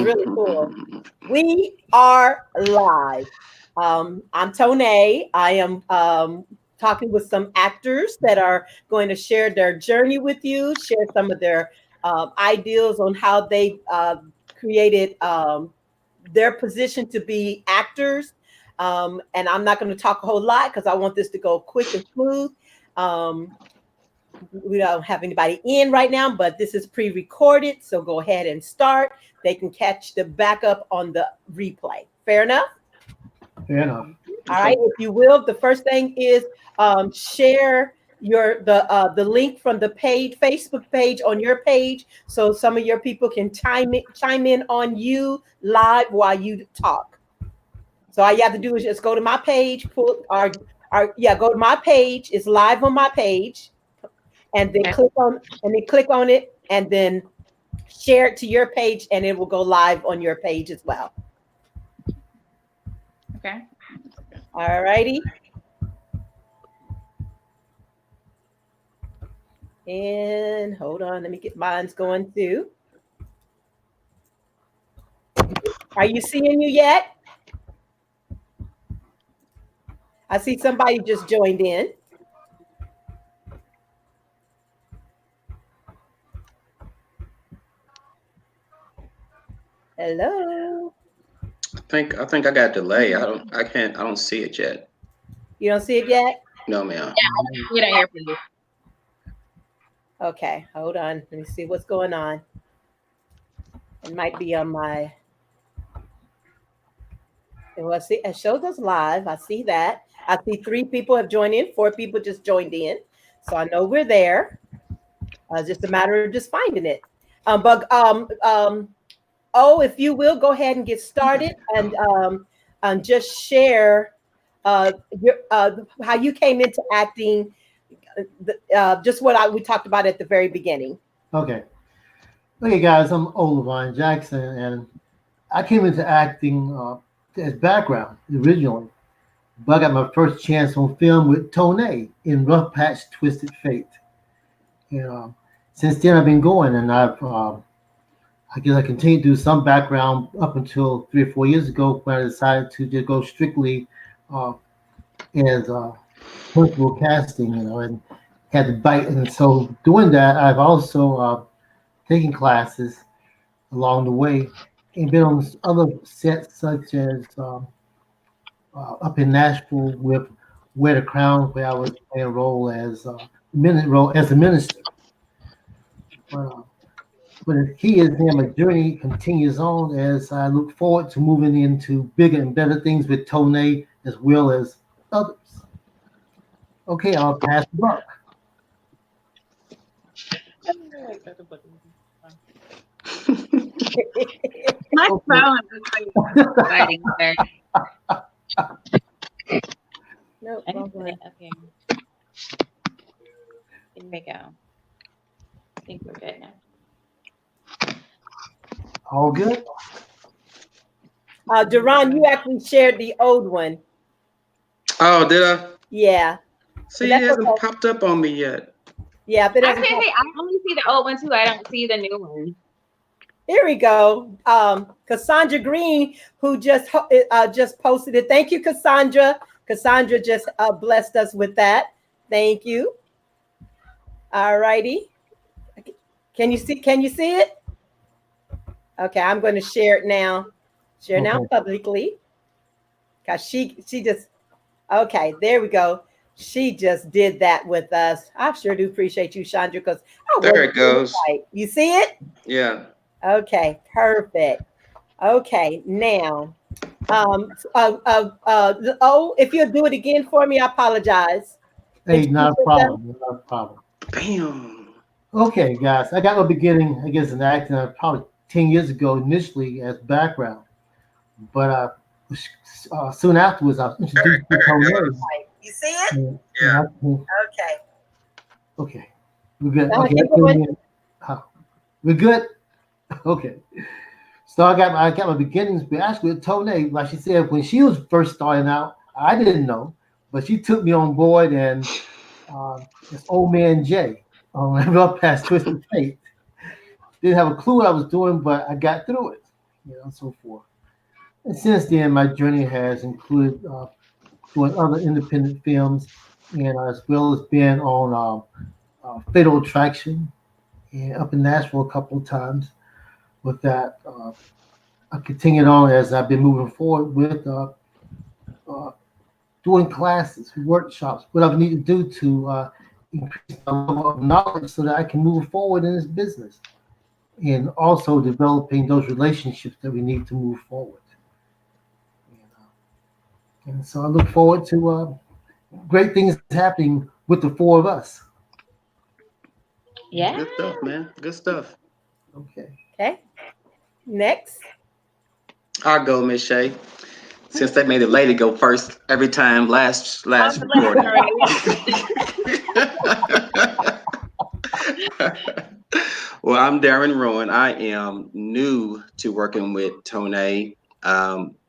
really cool. We are live. I'm Tone. I am talking with some actors that are going to share their journey with you, share some of their ideals on how they created their position to be actors. And I'm not going to talk a whole lot because I want this to go quick and smooth. Um, we don't have anybody in right now, but this is pre-recorded, so go ahead and start. They can catch the backup on the replay. Fair enough? Fair enough. All right, if you will, the first thing is share the link from the page, Facebook page on your page, so some of your people can chime in on you live while you talk. So all you have to do is just go to my page, go to my page. It's live on my page. And then click on it, and then share it to your page, and it will go live on your page as well. Okay. All righty. And hold on, let me get mine's going too. Are you seeing you yet? I see somebody just joined in. Hello. I think I got a delay. I don't see it yet. You don't see it yet? No, ma'am. Yeah, we don't hear from you. Okay, hold on. Let me see what's going on. It might be on my. Well, see, it shows us live. I see that. I see 3 people have joined in. 4 people just joined in, so I know we're there. It's just a matter of just finding it. If you will, go ahead and get started and just share how you came into acting. Just what we talked about at the very beginning. Okay, guys, I'm Levon Jackson, and I came into acting as background originally, but I got my first chance on film with Tone in Rough Patch Twisted Fate. Since then I've been going, and I guess I continued to do some background up until 3 or 4 years ago when I decided to just go strictly as principal casting, and had to bite. And so doing that, I've also taken classes along the way and been on other sets such as up in Nashville with Wear the Crown, where I was playing a role as a minister. But the key is that my journey continues on as I look forward to moving into bigger and better things with Tone as well as others. Okay, I'll pass the buck. My phone is exciting there. No, Okay. Here we go. I think we're good now. All good? Derron, you actually shared the old one. Oh, did I? Yeah. See, it hasn't popped up on me yet. Yeah, but I only see the old one too. I don't see the new one. Here we go. Cassandra Green, who just posted it. Thank you, Cassandra. Cassandra just blessed us with that. Thank you. All righty. Can you see it? Okay, I'm going to share it now. Share now publicly. Cause she just okay. There we go. She just did that with us. I sure do appreciate you, Chandra. Because there it goes. You see it? Yeah. Okay, perfect. Okay, now, if you'll do it again for me, I apologize. Hey, not a problem. Not a problem. Bam. Okay, guys, I got my beginning, I guess, in acting probably 10 years ago initially as background, but soon afterwards I was introduced to Tone. You see it? Yeah. Okay. We're good. Okay. We're good. Okay. So I got my beginnings, but actually with Tone, like she said, when she was first starting out, I didn't know, but she took me on board, and this old man Jay on Up Past Twisted Fate. Didn't have a clue what I was doing, but I got through it. and so forth. And since then, my journey has included doing other independent films, and as well as being on Fatal Attraction and up in Nashville a couple of times. With that, I continued on as I've been moving forward with uh, doing classes, workshops, what I need to do to increase my level of knowledge so that I can move forward in this business, and also developing those relationships that we need to move forward. And so I look forward to great things happening with the four of us. Yeah. Good stuff, man. Good stuff. Okay. Okay. Next. I'll go, Miss Shay. Since they made the lady go first every time last On the left, recording. Well, I'm Derron Rowan. I am new to working with Tone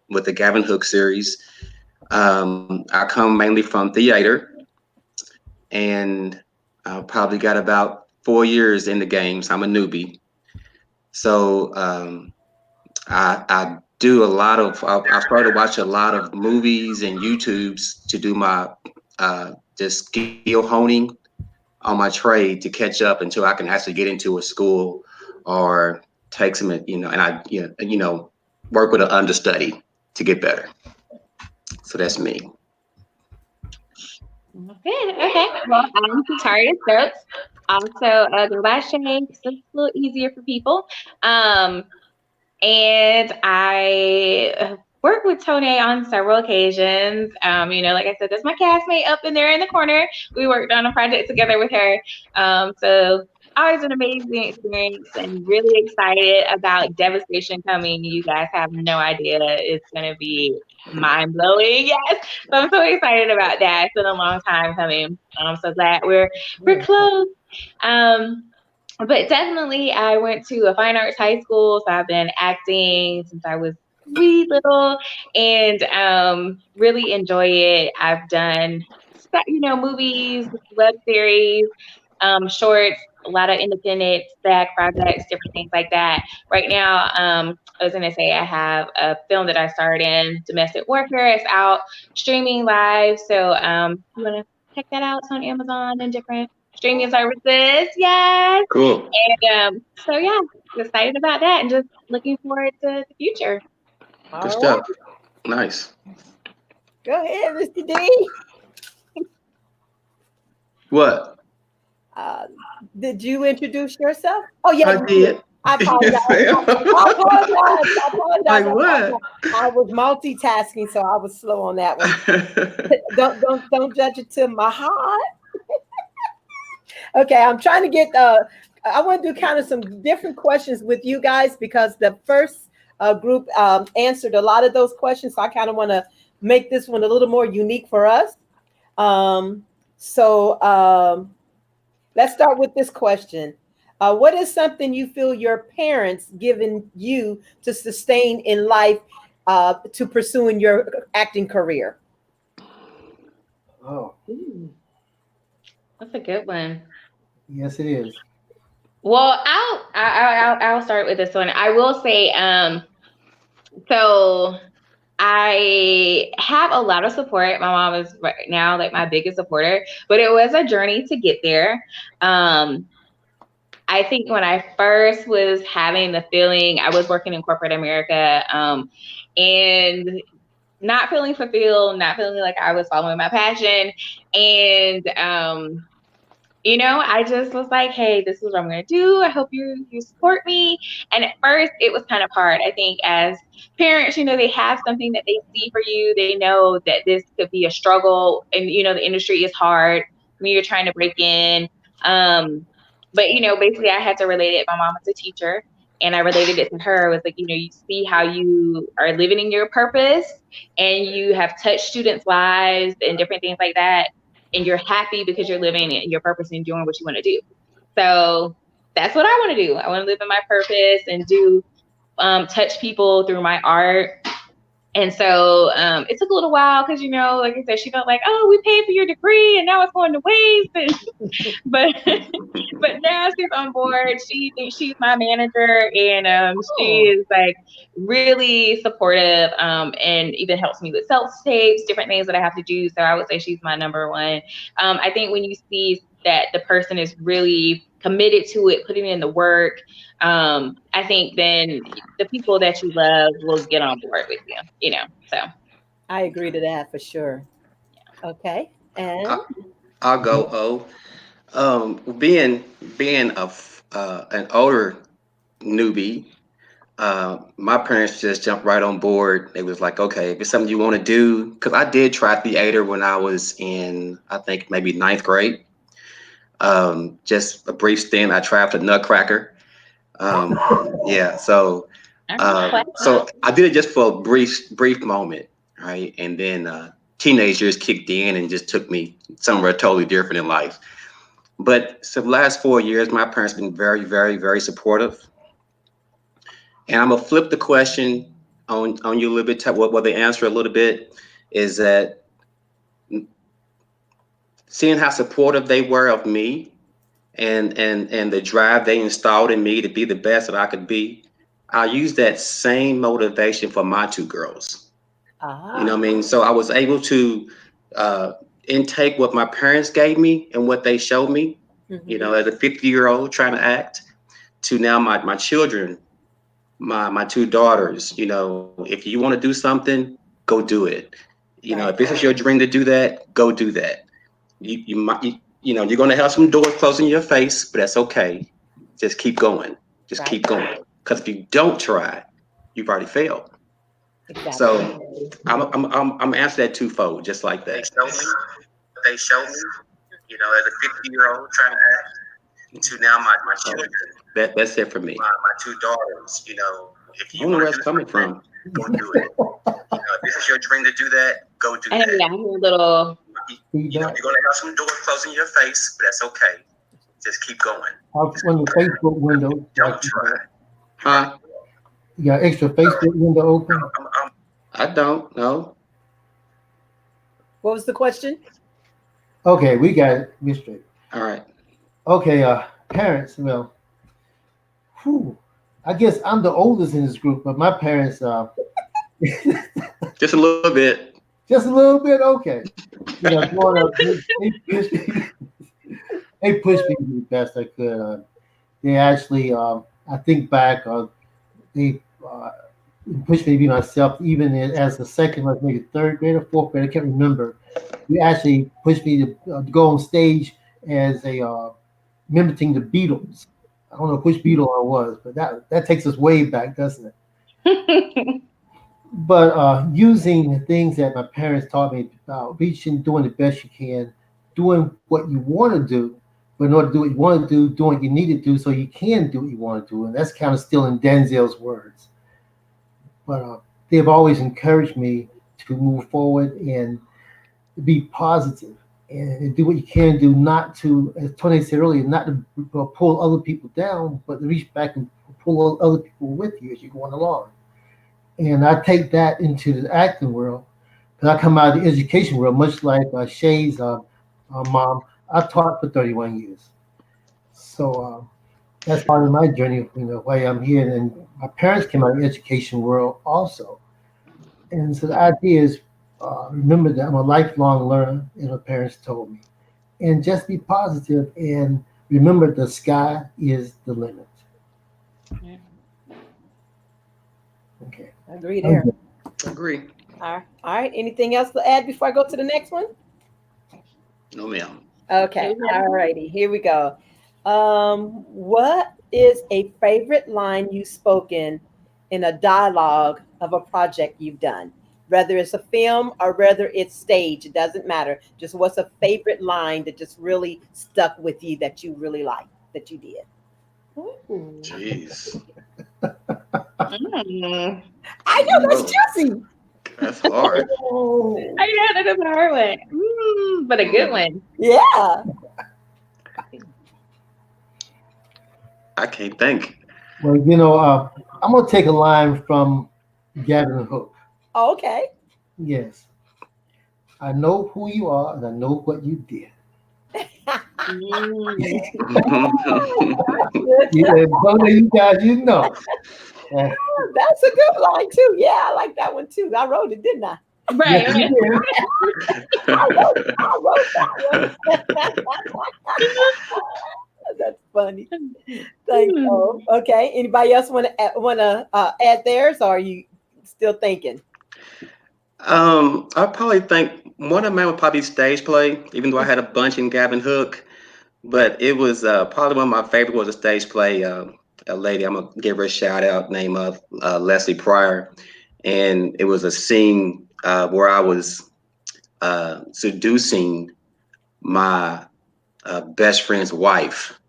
with the Gavin Hook series. I come mainly from theater, and I probably got about 4 years in the game, so I'm a newbie. So I do a lot of. I started to watch a lot of movies and YouTubes to do my just skill honing on my trade to catch up until I can actually get into a school or take some, and I, work with an understudy to get better. So that's me. Okay. Well, I'm Victoria Stokes. Also, the last name is a little easier for people. And I worked with Tone on several occasions. Like I said, that's my castmate up in there in the corner. We worked on a project together with her. So always an amazing experience and really excited about Devastation coming. You guys have no idea. It's going to be mind blowing. Yes. So I'm so excited about that. It's been a long time coming. I'm so glad we're close. But definitely, I went to a fine arts high school, so I've been acting since I was wee little, and really enjoy it. I've done, movies, web series, shorts, a lot of independent SAG projects, different things like that. Right now, I was gonna say I have a film that I starred in, Domestic Warfare. It's out streaming live, so you wanna check that out? It's on Amazon and different streaming services. Yes. Cool. And so yeah, excited about that and just looking forward to the future. Good All stuff. right. Nice. Go ahead, Mr. D. What? Uh, did you introduce yourself? Oh, yeah, I you did. did. I apologize. Yes, I ma'am. apologize. I apologize. Like what? I was multitasking, so I was slow on that one. Don't judge it to my heart. Okay, I'm trying to get. I want to do kind of some different questions with you guys because the first group answered a lot of those questions, so I kind of want to make this one a little more unique for us. So let's start with this question. What is something you feel your parents given you to sustain in life to pursuing your acting career? Oh, Ooh, that's a good one. yes, it is. Well, I'll start with this one. I will say, so I have a lot of support. My mom is right now like my biggest supporter, but it was a journey to get there. I think when I first was having the feeling, I was working in corporate America, and not feeling fulfilled, not feeling like I was following my passion. And I just was like, hey, this is what I'm going to do. I hope you support me. And at first, it was kind of hard. I think as parents, they have something that they see for you. They know that this could be a struggle. And, the industry is hard when you're trying to break in. But, basically, I had to relate it. My mom was a teacher. And I related it to her. It was like, you see how you are living in your purpose and you have touched students' lives and different things like that. And you're happy because you're living in your purpose and doing what you want to do. So that's what I want to do. I want to live in my purpose and do touch people through my art And so it took a little while because, like I said, she felt like, oh, we paid for your degree and now it's going to waste. But but now she's on board. She thinks she's my manager, and she is like really supportive, and even helps me with self tapes, different things that I have to do. So I would say she's my number one. I think when you see that the person is really committed to it, putting in the work, I think then the people that you love will get on board with you. So I agree to that for sure. Okay. And I'll go. Being an older newbie, my parents just jumped right on board. They was like, okay, if it's something you want to do, because I did try theater when I was in, I think maybe ninth grade. Just a brief stint. I tried for Nutcracker. Um, yeah, so I did it just for a brief moment, right? And then teenagers kicked in and just took me somewhere totally different in life. But so the last 4 years, my parents have been very, very, very supportive. And I'm gonna flip the question on you a little bit. What they answer a little bit is that seeing how supportive they were of me and the drive they installed in me to be the best that I could be, I use that same motivation for my two girls. You know what I mean? So I was able to uh, intake what my parents gave me and what they showed me, as a 50-year-old trying to act, to now my children, my two daughters. If you want to do something, go do it. If this is your dream to do that, go do that. You might, you're going to have some doors closed in your face, but that's okay. Just keep going. Just keep going. Because if you don't try, you've already failed. exactly. So I'm answering that twofold, just like that. They showed me, as a 50-year-old trying to act, to now my children. That's it for me. My two daughters. If you want to do coming from, go do it. If this is your dream to do that, go do that. Yeah, I'm a little. You're gonna have some doors closed in your face, but that's okay. Just keep going. On the Facebook window. Don't try. Huh? You got extra Facebook window open? I don't know. What was the question? Okay, we got it. We're straight. All right. Okay, parents. Well, I guess I'm the oldest in this group, but my parents, Just a little bit. just a little bit. Okay, growing up, they pushed me to the best I could. They actually, I think back, they pushed me to be myself, even as a second, like maybe third grade or fourth grade. I can't remember. They actually pushed me to go on stage as a mimicking the Beatles. I don't know which Beatle I was, but that takes us way back, doesn't it? But using the things that my parents taught me about reaching, doing the best you can, doing what you want to do, but in order to do what you want to do, doing what you need to do so you can do what you want to do. And that's kind of still in Denzel's words. But they've always encouraged me to move forward and be positive and do what you can do, not to, as Tony said earlier, not to pull other people down, but to reach back and pull other people with you as you're going along. And I take that into the acting world because I come out of the education world, much like Shay's mom. I taught for 31 years. So that's part of my journey, why I'm here. And my parents came out of the education world also. And so the idea is remember that I'm a lifelong learner, and my parents told me. And just be positive and remember the sky is the limit. Okay. Agree there. Agree. All right. Anything else to add before I go to the next one? No, ma'am. Okay. All righty. Here we go. What is a favorite line you've spoken in a dialogue of a project you've done? Whether it's a film or whether it's stage, it doesn't matter. Just what's a favorite line that just really stuck with you that you really liked that you did? Ooh. Jeez. I know that's juicy. That's hard. I know that is a hard one, but a good one. Yeah. I can't think. Well, I'm going to take a line from Gavin Hook. Okay. Yes. I know who you are and I know what you did. Mm. Good. Yeah, both of you guys, you know. Uh, That's a good line too. Yeah, I like that one too. I wrote it, didn't I? yes, Right, you right. did. I wrote that one. That's funny. Thanks. Oh, okay. Anybody else want to add theirs, or are you still thinking? I probably think one of mine would probably be stage play, even though I had a bunch in Gavin Hook. But it was probably one of my favorite was a stage play. A lady, I'm gonna give her a shout out, named Leslie Pryor, and it was a scene where I was seducing my best friend's wife,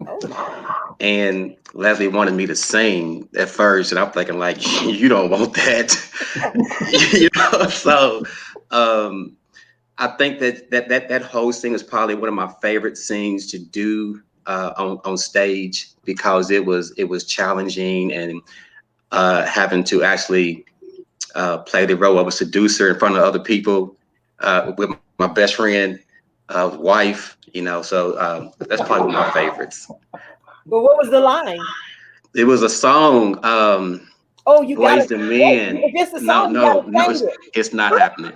Oh my. and Leslie wanted me to sing at first, and I'm thinking like, you don't want that, you know. So um, I think that whole scene is probably one of my favorite scenes to do on stage because it was challenging and having to actually play the role of a seducer in front of other people with my best friend, wife. So that's probably one of my favorites. But what was the line? It was a song, Oh, you gotta Boys to wait. Men. If it's the No, song, you no, gotta no, sing it. it's not happening.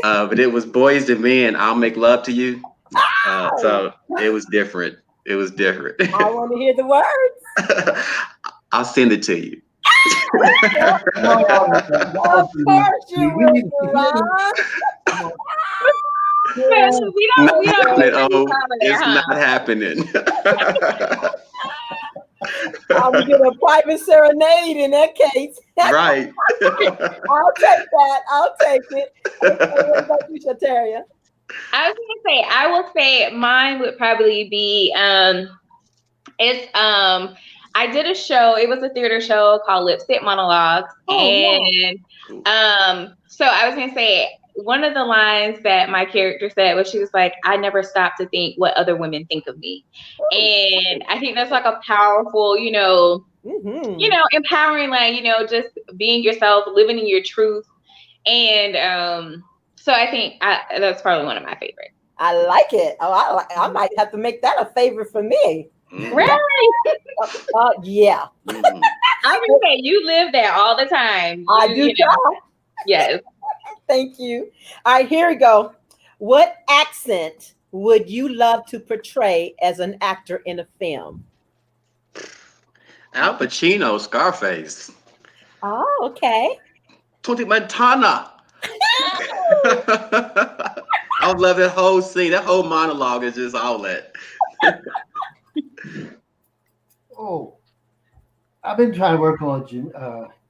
But it was Boys to Men. I'll make love to you. Oh, So it was different. It was different. I want to hear the words. I'll send it to you. No, Of no, course you we will, need to Derron. yeah, Not We don't happening. play baby Oh, mama there, it's not huh? happening. I'm gonna get a private serenade in that case. Right. I'll take that. I'll take it. Okay, what about you, Shataria? I was gonna say, I will say mine would probably be it's I did a show, it was a theater show called Lipstick Monologues. Oh yeah. And so I was gonna say one of the lines that my character said was she was like, I never stop to think what other women think of me. Oh. And I think that's like a powerful, Mm-hmm. empowering line, just being yourself, living in your truth. And so I think that's probably one of my favorites. I like it. Oh, I might have to make that a favorite for me. Mhm, Right. Yeah, mhm. I was gonna say you live there all the time. I do try. Yes. Thank you. All right, here we go. What accent would you love to portray as an actor in a film? Al Pacino, Scarface. Oh, okay. Tony Montana. I love that whole scene. That whole monologue is just all that. oh, I've been trying to work on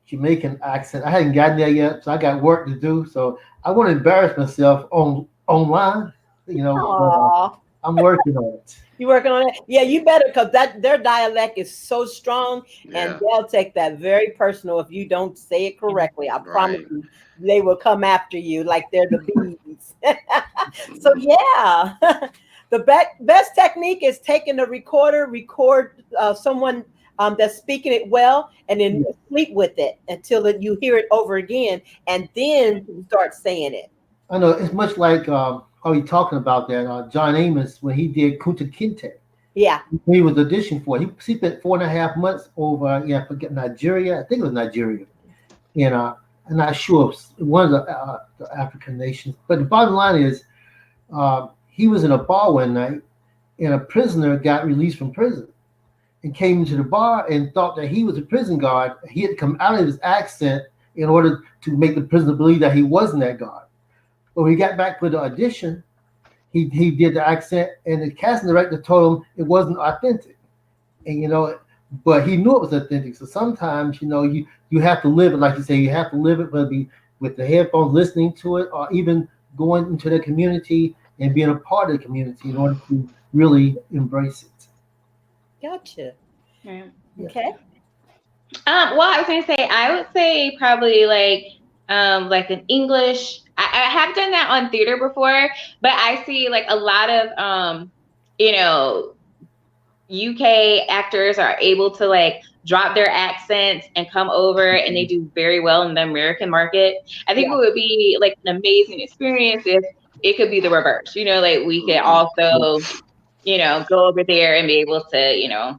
Jamaican accent. I hadn't gotten there yet, so I got work to do. So I want to embarrass myself online, but Aw. I'm working on it. You working on it? Yeah, you better, because that their dialect is so strong, and Yeah, they'll take that very personal if you don't say it correctly. I promise right. you, they will come after you like they're the bees. So Mhm. yeah, the best technique is taking a recorder, record someone that's speaking it well, and then Yeah, sleep with it until you hear it over again, and then start saying it. I know it's much like how you talking about that John Amos when he did Kunta Kinte. Yeah. He was auditioned for. He spent 4.5 months over, yeah, I forget Nigeria. I think it was Nigeria, and I'm not sure if one of the African nations. But the bottom line is, he was in a bar one night, and a prisoner got released from prison and came into the bar and thought that he was a prison guard. He had to come out of his accent in order to make the prisoner believe that he wasn't that guard. But when he got back for the audition, he did the accent, and the casting director told him it wasn't authentic. And but he knew it was authentic. So sometimes you have to live it, like you say, you have to live it, whether it be with the headphones, listening to it, or even going into the community and being a part of the community in order to really embrace it. Gotcha. Right. Yeah. Okay. Well, I was gonna say I would say probably like an English. I have done that on theater before, but I see like a lot of you know UK actors are able to like drop their accents and come over and they do very well in the American market. I think it would be like an amazing experience if it could be the reverse, like we could also, go over there and be able to,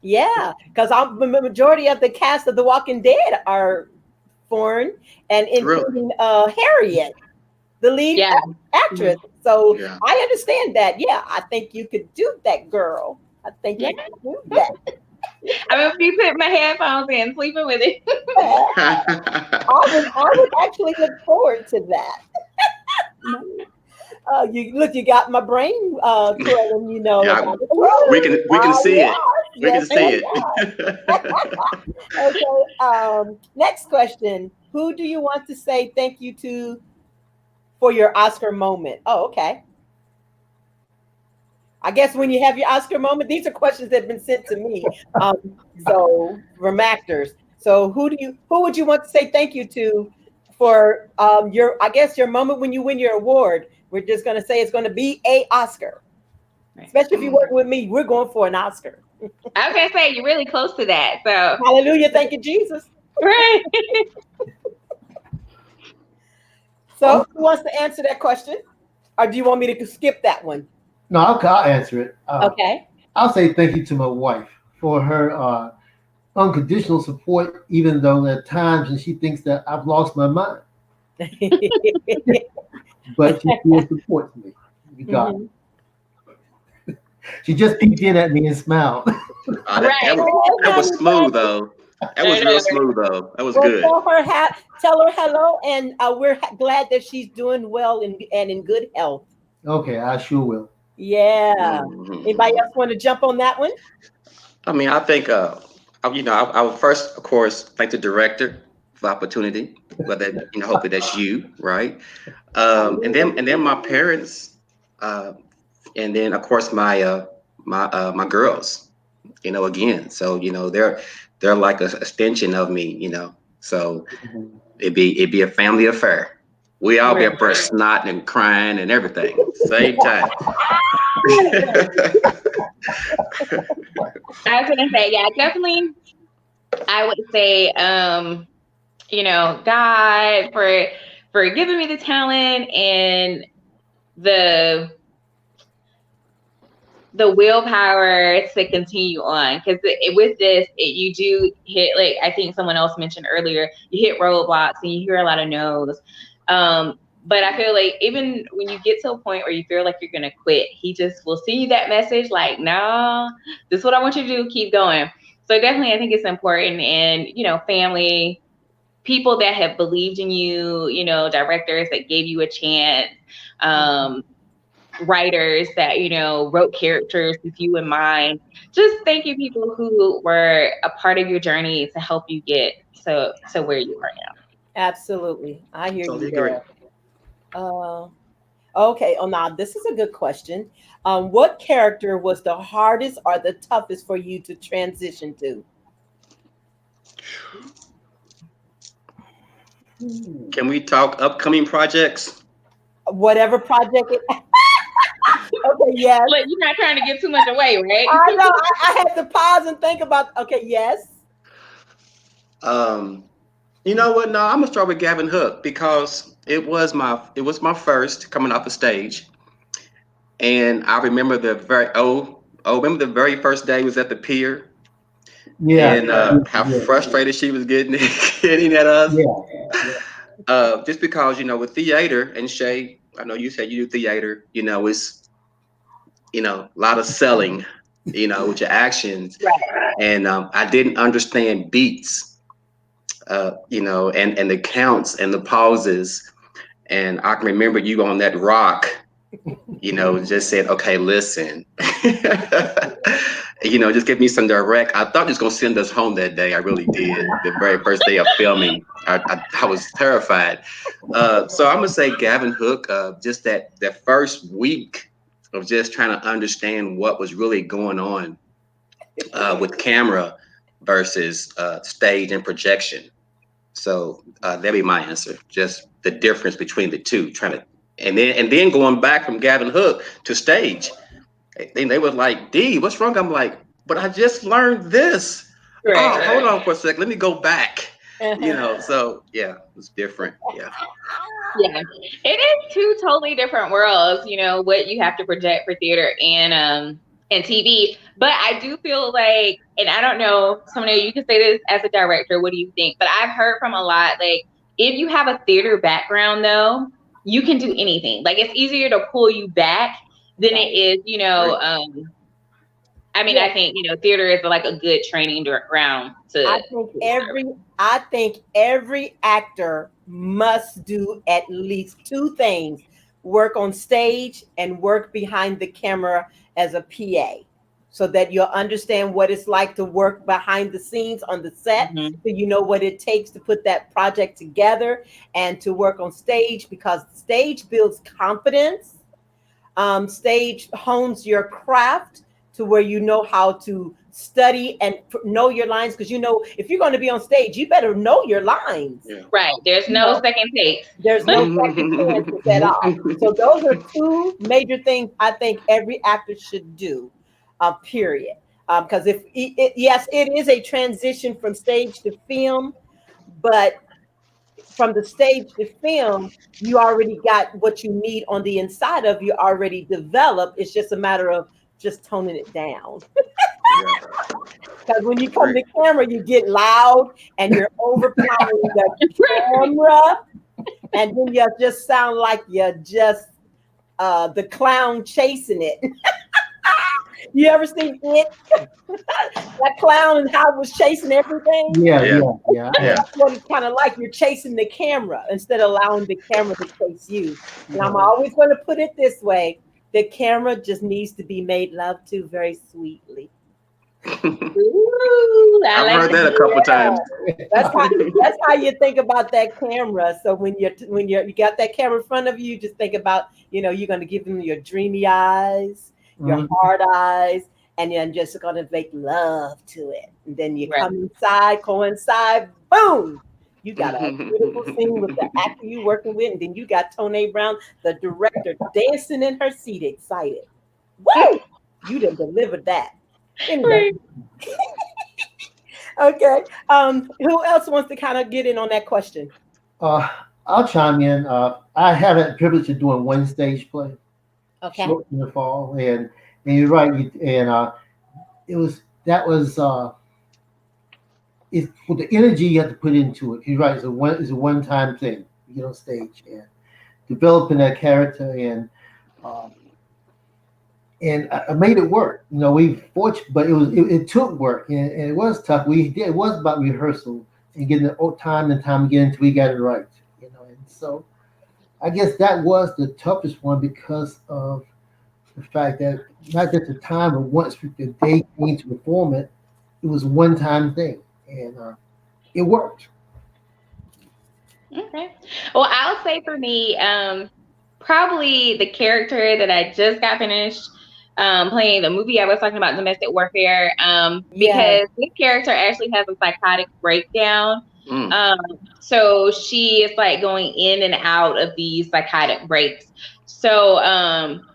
Yeah, because the majority of the cast of The Walking Dead are foreign, and Really? including Harriet, the lead yeah. actress. So Yeah. I understand that. Yeah, I think you could do that, girl. I think Yeah. you could do that. I mean, if you put my headphones in, sleeping with it. I would actually look forward to that. You got my brain curling, Yeah, about it. we can see it. We Yes, can oh see it. yeah. Okay. Next question. Who do you want to say thank you to for your Oscar moment? Oh, okay. I guess when you have your Oscar moment, these are questions that have been sent to me. So from actors. So who would you want to say thank you to for your I guess your moment when you win your award? We're just gonna say it's gonna be a Oscar. Especially if you work with me, we're going for an Oscar. I was gonna say you're really close to that. So Hallelujah, thank you, Jesus. right. So who wants to answer that question? Or do you want me to skip that one? No, I'll answer it. Okay. I'll say thank you to my wife for her unconditional support, even though at times when she thinks that I've lost my mind, but she still supports me. God. Mhm. She just peeked in at me and smiled. Right. Oh, That was honey, smooth honey. though. That I was real know. smooth though. That was Well, good. tell her hello, and we're glad that she's doing well and in good health. Okay, I sure will. Yeah. Anybody Mhm. else want to jump on that one? I mean, I think, I would first, of course, thank the director for the opportunity. Whether hopefully that's you, right? And then my parents, uh, and then of course my girls. Again, so they're like a extension of me. So it'd be a family affair. We all be Right. up there snotting and crying and everything same time. I was gonna say, yeah, definitely. I would say, God for giving me the talent and the the willpower to continue on because with this you do hit, like I think someone else mentioned earlier, you hit roadblocks and you hear a lot of no's, but I feel like even when you get to a point where you feel like you're gonna quit, he just will send you that message like, no, this is what I want you to do, keep going. So definitely I think it's important, and family, people that have believed in you, directors that gave you a chance, um, writers that wrote characters with you in mind. Just thank you, people who were a part of your journey to help you get to where you are now. Absolutely. I hear Totally you agree. there. Uh, okay. Oh, now this is a good question. What character was the hardest or the toughest for you to transition to? Can we talk upcoming projects? Whatever project it. Okay. Yes. Look, you're not trying to give too much away, right? I know. I had to pause and think about. Okay. Yes. Um, you know what? No, I'm gonna start with Gavin Hook because it was my first coming off the stage, and I remember remember the very first day was at the pier, Yeah, and how yeah, frustrated she was getting getting at us. yeah. Just because with theater, and Shay, I know you said you do theater. It's a lot of selling. With your actions, and I didn't understand beats. And the counts and the pauses. And I can remember you on that rock, just said, okay, listen, just give me some direct. I thought you was going to send us home that day. I really did. The very first day of filming, I was terrified. So I'm going to say Gavin Hook, just that first week of just trying to understand what was really going on with camera versus stage and projection. So that'd be my answer. Just the difference between the two, trying to, and then going back from Gavin Hook to stage. they were like, D, what's wrong? I'm like, but I just learned this. Oh, hold Right. on for a sec. Let me go back. So yeah, it's different. Yeah. Yeah, it is two totally different worlds, what you have to project for theater and TV. But I do feel like, and I don't know, Sonia, you can say this as a director, what do you think? But I've heard from a lot, like, if you have a theater background though, you can do anything. Like, it's easier to pull you back than it is, Right. I think, theater is like a good training ground I to think serve. every actor must do at least two things: work on stage and work behind the camera as a PA, so that you'll understand what it's like to work behind the scenes on the set. Mhm. So you know what it takes to put that project together, and to work on stage, because stage builds confidence. Stage hones your craft to where you know how to study and know your lines, because if you're going to be on stage, you better know your lines. Yeah. Right. There's You no know, second takes. there's no second chances at all. So those are two major things I think every actor should do. Period. Because yes, it is a transition from stage to film, but from the stage to film, you already got what you need on the inside of you already developed. It's just a matter of just toning it down. Yeah. Because when you come Great. to camera, you get loud and you're overpowering the camera, and then you just sound like you're just the clown chasing it. You ever seen it? That clown and how it was chasing everything. Yeah, Yeah. yeah. Yeah. That's what it's kind of like. You're chasing the camera instead of allowing the camera to chase you. And I'm always going to put it this way: the camera just needs to be made love to very sweetly. Ooh, I I've like heard that a that. couple times. That's how you think about that camera. So you got that camera in front of you, just think about, you're going to give them your dreamy eyes, your Mhm. hard eyes, and you're just going to make love to it. And then you Right. come inside, coincide, boom. You got a beautiful scene with the actor you working with, and then you got Tone Brown, the director, dancing in her seat, excited. Woo! You done delivered that. Anyway, Right. okay. Who else wants to kind of get in on that question? Uh, I'll chime in. I had the privilege of doing one stage play, Okay. short in the fall, and you're right. And it was that was it's with the energy you have to put into it. You're right. It's a one time thing. You get on stage and developing that character uh, and I made it work. We fortunate, but it took work and it was tough. It was about rehearsal and getting the time and time again until we got it right. And so I guess that was the toughest one because of the fact that not just the time, but once the day came to perform it, it was a one time thing and it worked. Okay. Well, I'll say for me, probably the character that I just got finished playing, the movie I was talking about, domestic warfare, Yeah. because this character actually has a psychotic breakdown. Mm. Um, so she is like going in and out of these psychotic breaks. So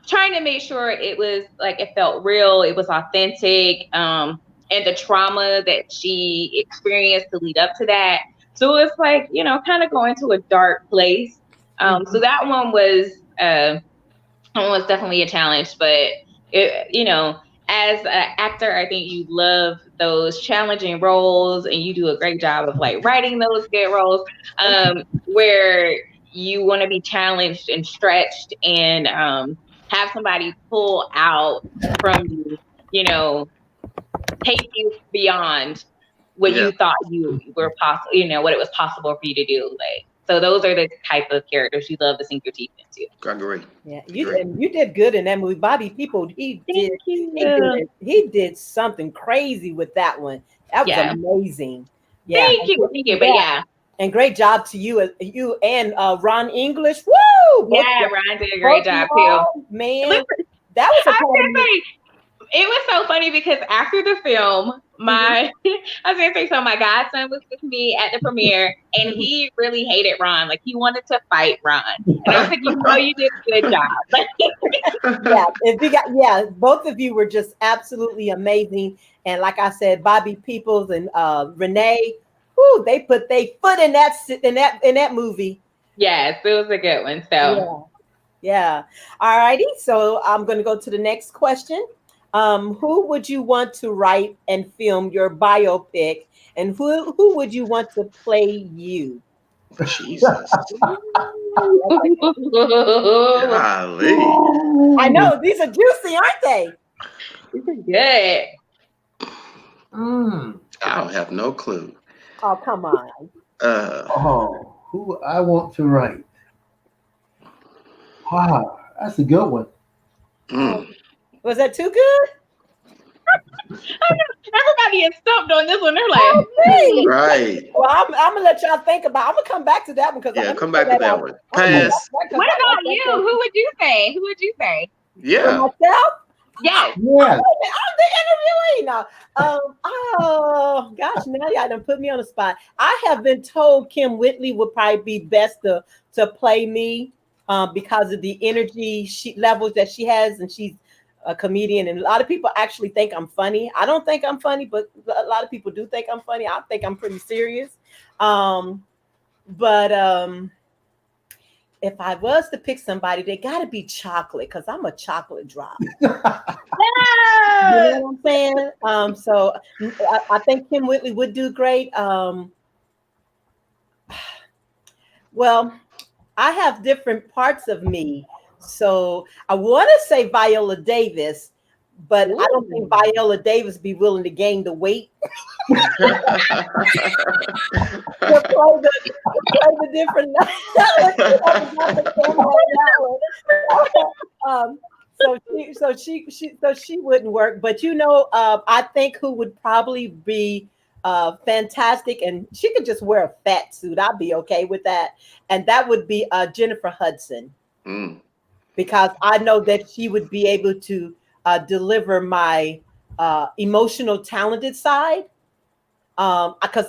trying to make sure it was like it felt real, it was authentic, and the trauma that she experienced to lead up to that. So it's like, kind of going to a dark place. So Mhm. that one was definitely a challenge, but as an actor, I think you love those challenging roles and you do a great job of like writing those good roles, where you want to be challenged and stretched and have somebody pull out from you, you know, take you beyond what Yeah. you thought you were possible, what it was possible for you to do. Like, so those are the type of characters you love to sink your teeth into. I agree. Yeah, Agree. you did good in that movie. Body People, Thank you. he did something crazy with that one. That was Yeah. amazing. Yeah, Thank you. Thank you. But yeah, yeah. and great job to you and Ron English. Woo! Yeah, Ryan did a Both great of job too. y'all, man. Listen, That was I was gonna Academy. say It was so funny because after the film, my I was gonna say so my godson was with me at the premiere and he really hated Ron. Like he wanted to fight Ron. And I was like, you did a good job. Yeah, if you got both of you were just absolutely amazing. And like I said, Bobby Peoples and Renee, whoo, they put their foot in that movie. Yes, it was a good one. So yeah. All righty. So I'm gonna go to the next question. Who would you want to write and film your biopic, and who would you want to play you? Jesus. Golly. I know these are juicy, aren't they? This is good. I don't have no clue. Oh, come on. Who I want to write? Wow, that's a good one. Was that too good? Everybody is stumped on this one. They're like, right. Well, I'm gonna let y'all think about. I'm gonna come back to that one because Come back to that one. Pass. what about you? Who would you say? Who would you say? Yeah. Myself? Yes. Yeah. I'm the interviewee now. Oh gosh, now y'all done put me on the spot. I have been told Kim Whitley would probably be best to play me because of the energy levels that she has, and she's a comedian, and a lot of people actually think I'm funny. I don't think I'm funny, but a lot of people do think I'm funny. I think I'm pretty serious. But if I was to pick somebody, they got to be chocolate because I'm a chocolate drop. You know what I'm saying? So I think Kim Whitley would do great. Well, I have different parts of me. So I want to say Viola Davis, but I don't think Viola Davis be willing to gain the weight to play the different. So she wouldn't work. But I think who would probably be fantastic, and she could just wear a fat suit. I'd be okay with that, and that would be Jennifer Hudson. Because I know that she would be able to deliver my emotional, talented side. Because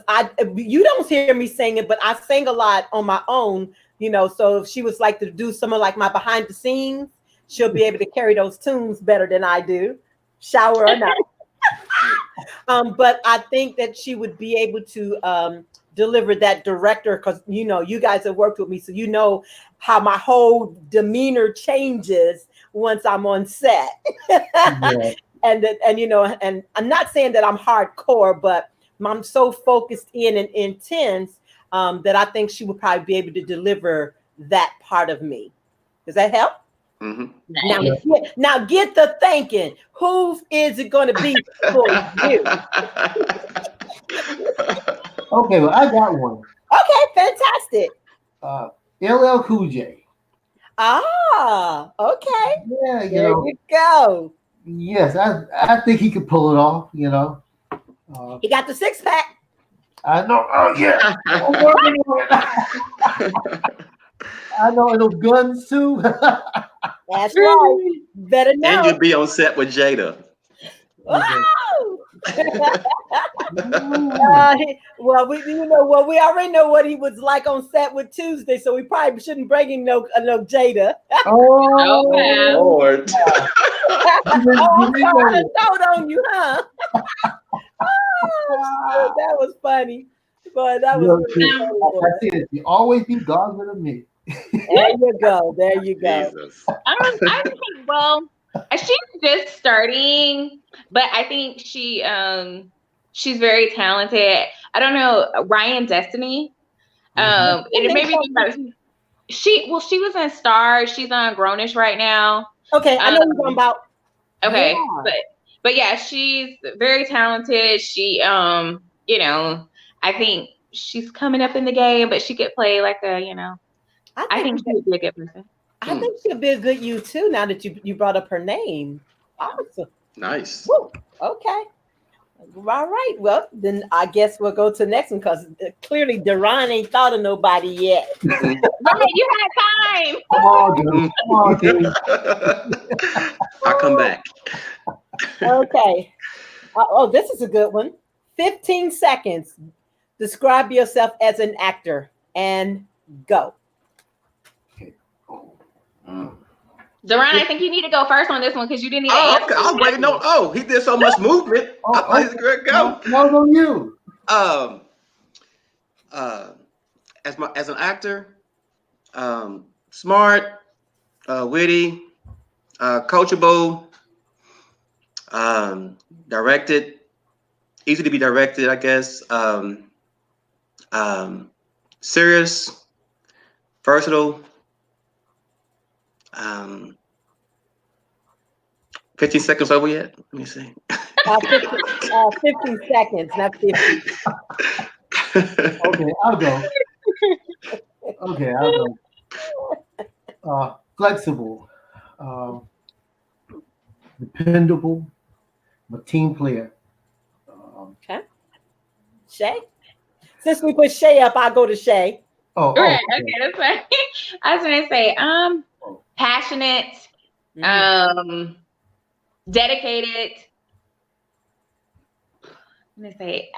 you don't hear me singing, but I sing a lot on my own. So if she was like to do some of like my behind the scenes, she'll be able to carry those tunes better than I do, shower or not. But I think that she would be able to deliver that director because you guys have worked with me, so how my whole demeanor changes once I'm on set. Yeah. and I'm not saying that I'm hardcore, but I'm so focused in and intense that I think she would probably be able to deliver that part of me. Does that help? Mm-hmm. Now get the thinking. Who is it going to be for you? Okay, well, I got one. Okay, fantastic. LL Cool J. Ah, okay. Yeah, there you go. Yes, I think he could pull it off. He got the six pack. I know. Oh yeah. I know, and those guns too. That's right. Better know. And you'd be on set with Jada. Well, we already know what he was like on set with Tuesday, so we probably shouldn't bring in no Jada. Oh, Lord. I'm throwing a note on you, huh? That was funny. But that was I said, you always be dogging with me. There you go. Jesus. I think, well, she's just starting, but I think she's very talented. I don't know, Ryan Destiny. It made me think about it. She was in Star. She's on Grownish right now. Okay, I know what you're talking about. Okay, yeah. But yeah, she's very talented. She I think she's coming up in the game, but she could play like I think she would be a good person. I think she'll be a good you too. Now that you brought up her name, awesome, nice. Woo. Okay, all right. Well, then I guess we'll go to the next one because clearly Derron ain't thought of nobody yet. Right, you had time. Come on, dude. I'll come back. Okay. This is a good one. 15 seconds. Describe yourself as an actor and go. Derron, I think you need to go first on this one because you didn't even Oh, answer. okay. I was waiting on. Oh, he did so much movement. I thought he was going to go. No, you. Um, uh, as an actor, smart, witty, coachable, directed, easy to be directed, I guess. Um, serious, versatile. Um, 15 seconds over yet? Let me see. 15 seconds, not 50. Okay, I'll go. Okay, I'll go. Flexible, dependable, I'm a team player. Okay. Shay? Since we put Shay up, I'll go to Shay. Right. Okay, that's fine. I was gonna say, passionate, dedicated. I'm gonna say,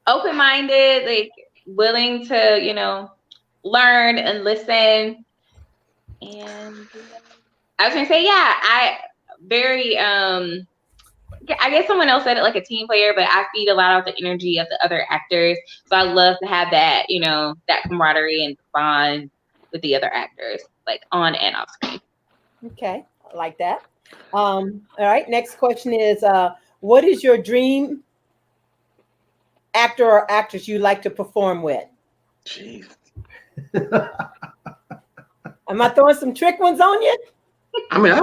open-minded, like willing to, learn and listen. And I was gonna say, I very I guess someone else said it like a team player, but I feed a lot of the energy of the other actors. So I love to have that, that camaraderie and bond with the other actors, like on and off screen. Okay, I like that. All right, next question is what is your dream actor or actress you like to perform with? Jeez. Am I throwing some trick ones on you? I mean, I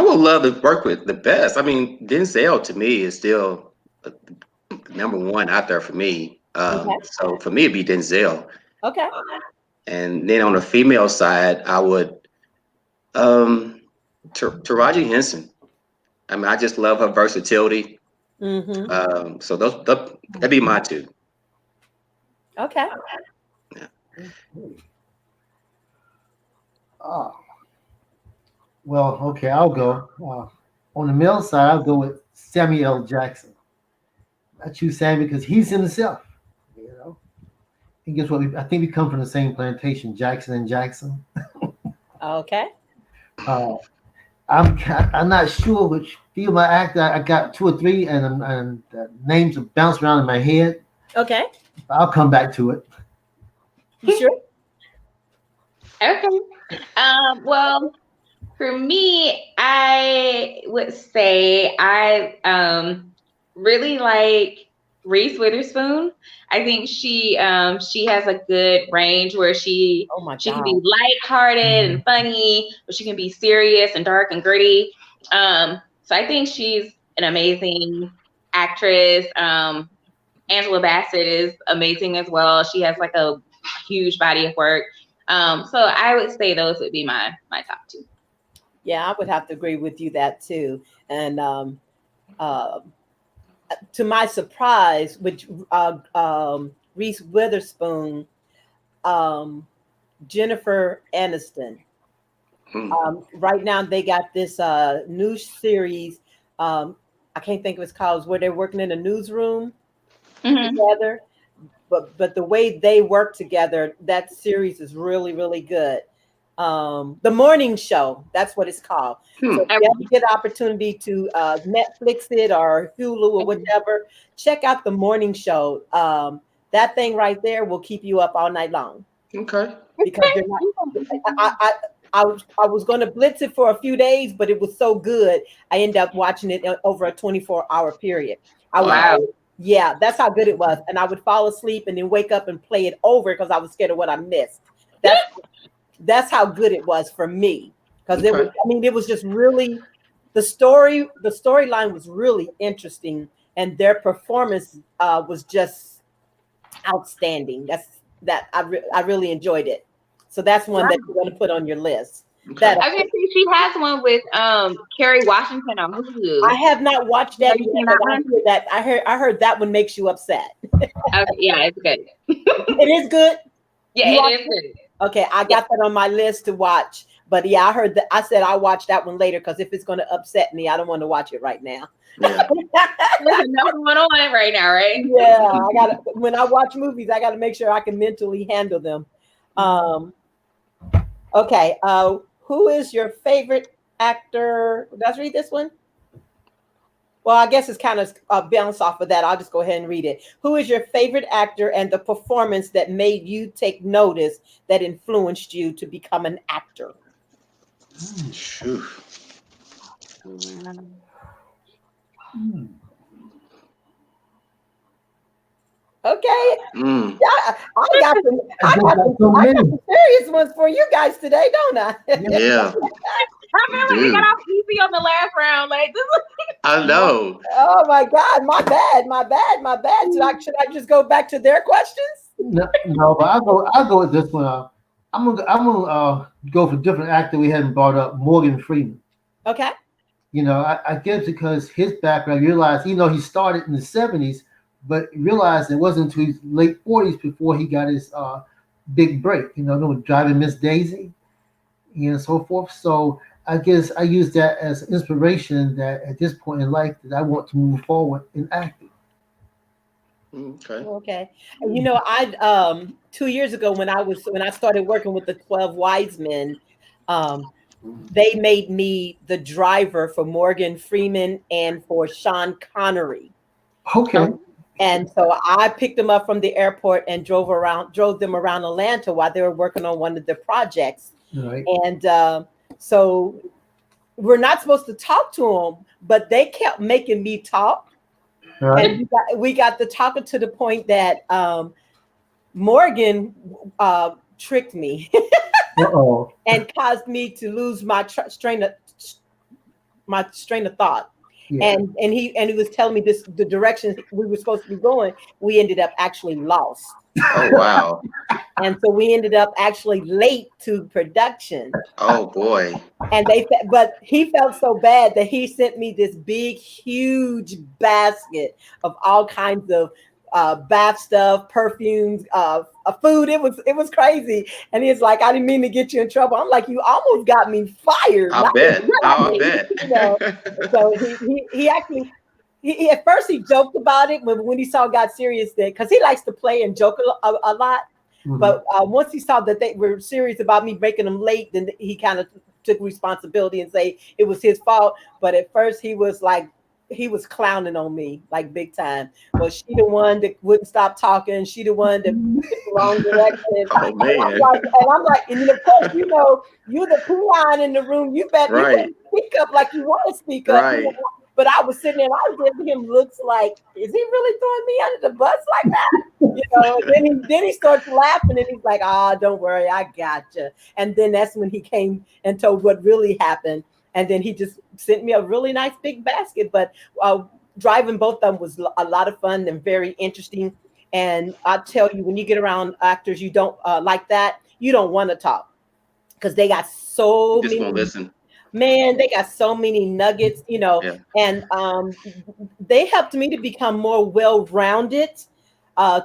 would love to work with the best. I mean, Denzel to me is still number one out there for me. Okay. So for me, it'd be Denzel. Okay. And then on the female side, I would Taraji Henson. I mean, I just love her versatility. So that'd be my two. Okay. Yeah. Well, okay, I'll go. On the male side, I'll go with Samuel L. Jackson. I choose Sammy because he's himself. And guess what? I think we come from the same plantation, Jackson and Jackson. Okay. I'm not sure which field my actor. I got two or three, and names are bouncing around in my head. Okay. I'll come back to it. You sure? Okay. Well, for me, I would say I really like Reese Witherspoon. I think she has a good range where she can be lighthearted and funny, but she can be serious and dark and gritty. So I think she's an amazing actress. Angela Bassett is amazing as well. She has like a huge body of work. So I would say those would be my top two. Yeah, I would have to agree with you that too. And to my surprise, with Reese Witherspoon, Jennifer Aniston. Right now, they got this new series. I can't think of it's called, where they're working in a newsroom together. But the way they work together, that series is really, really good. The Morning Show, that's what it's called. So if you ever get an opportunity to Netflix it or Hulu or whatever, check out The Morning Show. That thing right there will keep you up all night long. Okay. Because you're not. I was going to blitz it for a few days, but it was so good, I ended up watching it over a 24-hour period. Yeah, that's how good it was. And I would fall asleep and then wake up and play it over because I was scared of what I missed. That's how good it was for me. Because it was just really, the storyline was really interesting, and their performance was just outstanding. I really enjoyed it. So that's one that you're going to put on your list. I was gonna say she has one with Kerry Washington on Hulu. I have not watched that yet. I heard that one makes you upset. Yeah, it's good. It is good. Yeah, it is good. Okay, I got that on my list to watch. But yeah, I heard that. I said I'll watch that one later because if it's going to upset me, I don't want to watch it right now. Yeah. There's enough going on right now, right? Yeah, I got to when I watch movies, I got to make sure I can mentally handle them. Okay, who is your favorite actor? Let's read this one. Well, I guess it's kind of bounce off of that. I'll just go ahead and read it. Who is your favorite actor and the performance that made you take notice that influenced you to become an actor? Phew. Okay. Mm. Yeah, I got some serious ones for you guys today, don't I? Yeah. I remember we got off easy on the last round. Like this was I know. Oh my God, my bad. Should I just go back to their questions? No, but I'll go with this one. I'm gonna go for a different actor we hadn't brought up, Morgan Freeman. Okay. I guess because his background, you realize, he started in the 70s, but realized it wasn't until his late 40s before he got his big break, driving Miss Daisy, and so forth. So I guess I use that as inspiration that at this point in life that I want to move forward in acting. Okay. I 2 years ago when I started working with the 12 Wise Men, they made me the driver for Morgan Freeman and for Sean Connery. Okay. And so I picked them up from the airport and drove them around Atlanta while they were working on one of the projects. Right. And so we're not supposed to talk to them, but they kept making me talk. Right. And we got the talking to the point that Morgan tricked me and caused me to lose my strain of thought. Yeah. And he was telling me the direction we were supposed to be going. We ended up actually lost. Oh wow! And so we ended up actually late to production. Oh boy! But he felt so bad that he sent me this big, huge basket of all kinds of bath stuff, perfumes, food. It was crazy. And he's like, I didn't mean to get you in trouble. I'm like, you almost got me fired. I bet. I bet. So he actually. At first he joked about it, but when he saw it got serious, because he likes to play and joke a lot. Mm-hmm. But once he saw that they were serious about me making them late, then he kind of took responsibility and say it was his fault. But at first he was clowning on me like big time. Well, she the one that wouldn't stop talking. She the one that went the wrong direction. Oh man! I'm like, and of course, you're the peon in the room. You better speak up like you want to speak up. Right. But I was sitting there and I was giving him looks like, is he really throwing me under the bus like that? And then he starts laughing and he's like, don't worry, I gotcha. And then that's when he came and told what really happened. And then he just sent me a really nice big basket. But driving both of them was a lot of fun and very interesting. And I tell you, when you get around actors you don't like that, you don't want to talk because they got so just won't listen. Man, they got so many nuggets, and they helped me to become more well-rounded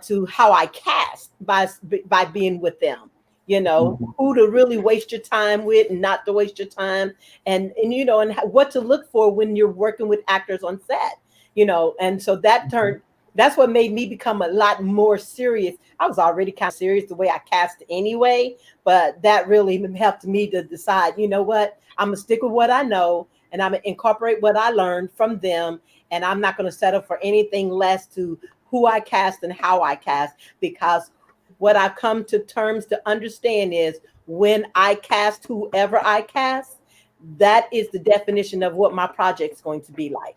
to how I cast by being with them. Who to really waste your time with and not to waste your time, and what to look for when you're working with actors on set. And so that's what made me become a lot more serious. I was already kind of serious the way I cast anyway, but that really helped me to decide, you know what, I'm going to stick with what I know and I'm going to incorporate what I learned from them. And I'm not going to settle for anything less to who I cast and how I cast, because what I've come to terms to understand is when I cast whoever I cast, that is the definition of what my project's going to be like.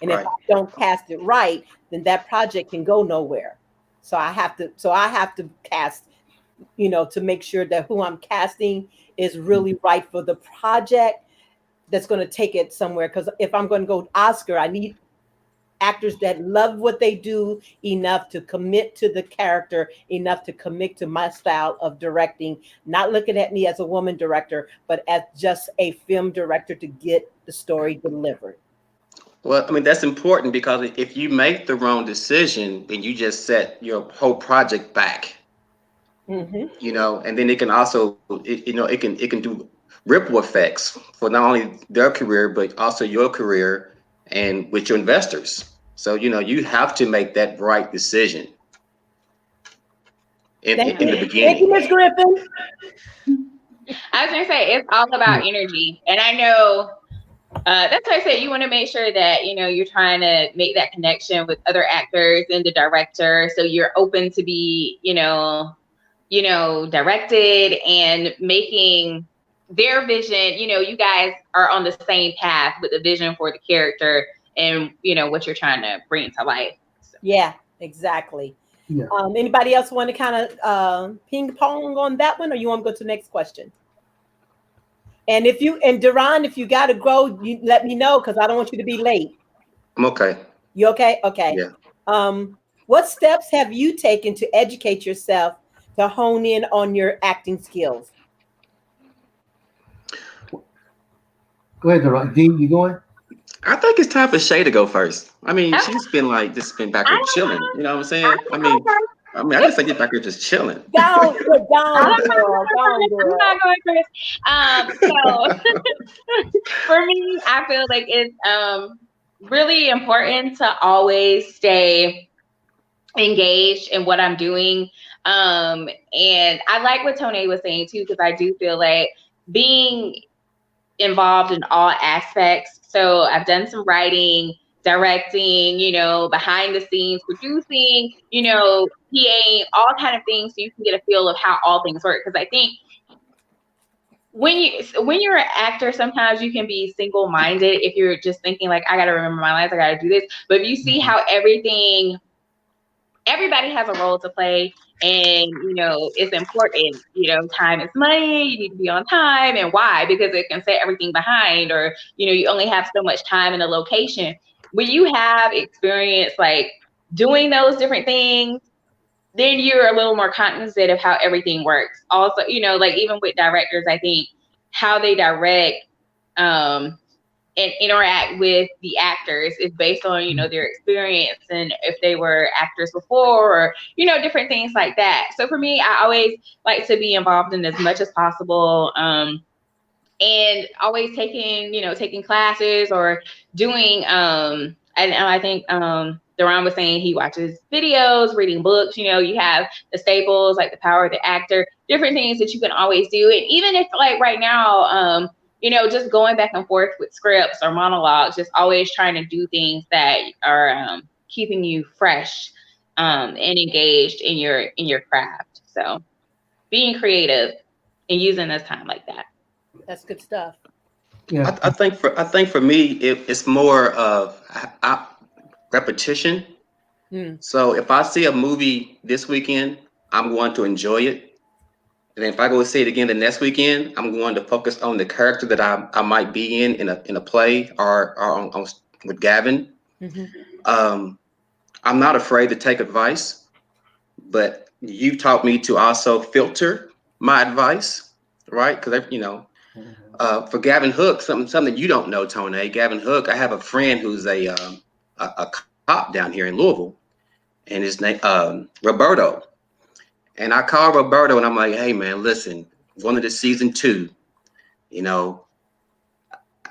And if I don't cast it right, then that project can go nowhere. So I have to cast, to make sure that who I'm casting is really right for the project that's going to take it somewhere. Because if I'm going to go Oscar, I need actors that love what they do enough to commit to the character, enough to commit to my style of directing, not looking at me as a woman director, but as just a film director to get the story delivered. Well, I mean, that's important because if you make the wrong decision, then you just set your whole project back. Mm-hmm. And then it can also, it can do ripple effects for not only their career but also your career and with your investors. So you have to make that right decision in Thank in you. the Thank you, beginning. Miss Griffin. I was gonna say it's all about energy, and I know that's why I said you want to make sure that you're trying to make that connection with other actors and the director, so you're open to be directed and making their vision. You guys are on the same path with the vision for the character and what you're trying to bring to life. So. Yeah, exactly. Yeah. Anybody else want to kind of ping pong on that one, or you want to go to the next question? And Derron, if you got to go, you let me know because I don't want you to be late. I'm okay. You okay? Okay. Yeah. What steps have you taken to educate yourself to hone in on your acting skills? Go ahead, Derron. D, you going? I think it's time for Shay to go first. I mean, Okay. she's been like just been back I here don't chilling. You know what I'm I saying? I don't mean, know. I just think you're back here just chilling. Down, I down, don't girl, down, I'm girl. not going first. So for me, I feel like it's really important to always stay engaged in what I'm doing. And I like what Tony was saying too, because I do feel like being involved in all aspects. So I've done some writing, directing, behind the scenes, producing, PAing, all kind of things, so you can get a feel of how all things work. Because I think when you're an actor, sometimes you can be single-minded if you're just thinking like, I got to remember my lines, I got to do this. But if you see how everybody has a role to play, and it's important. Time is money. You need to be on time. And why? Because it can set everything behind, or you only have so much time in a location. When you have experience like doing those different things, then you're a little more cognizant of how everything works. Also, like even with directors, I think how they direct and interact with the actors is based on their experience, and if they were actors before, or different things like that. So for me, I always like to be involved in as much as possible, and always taking classes or doing and I think Derron was saying he watches videos, reading books. You have the staples like The Power of the Actor, different things that you can always do. And even if like right now just going back and forth with scripts or monologues, just always trying to do things that are keeping you fresh and engaged in your craft. So being creative and using this time like that. That's good stuff. Yeah. I think for me, it's more of repetition. Mm. So if I see a movie this weekend, I'm going to enjoy it. And if I go see it again the next weekend, I'm going to focus on the character that I might be in a play or with Gavin. Mm-hmm. Um, I'm not afraid to take advice, but you taught me to also filter my advice, right? Because for Gavin Hook, something you don't know, Tony. Gavin Hook, I have a friend who's a cop down here in Louisville, and his name Roberto. And I call Roberto and I'm like, hey man, listen, one of the season two, you know,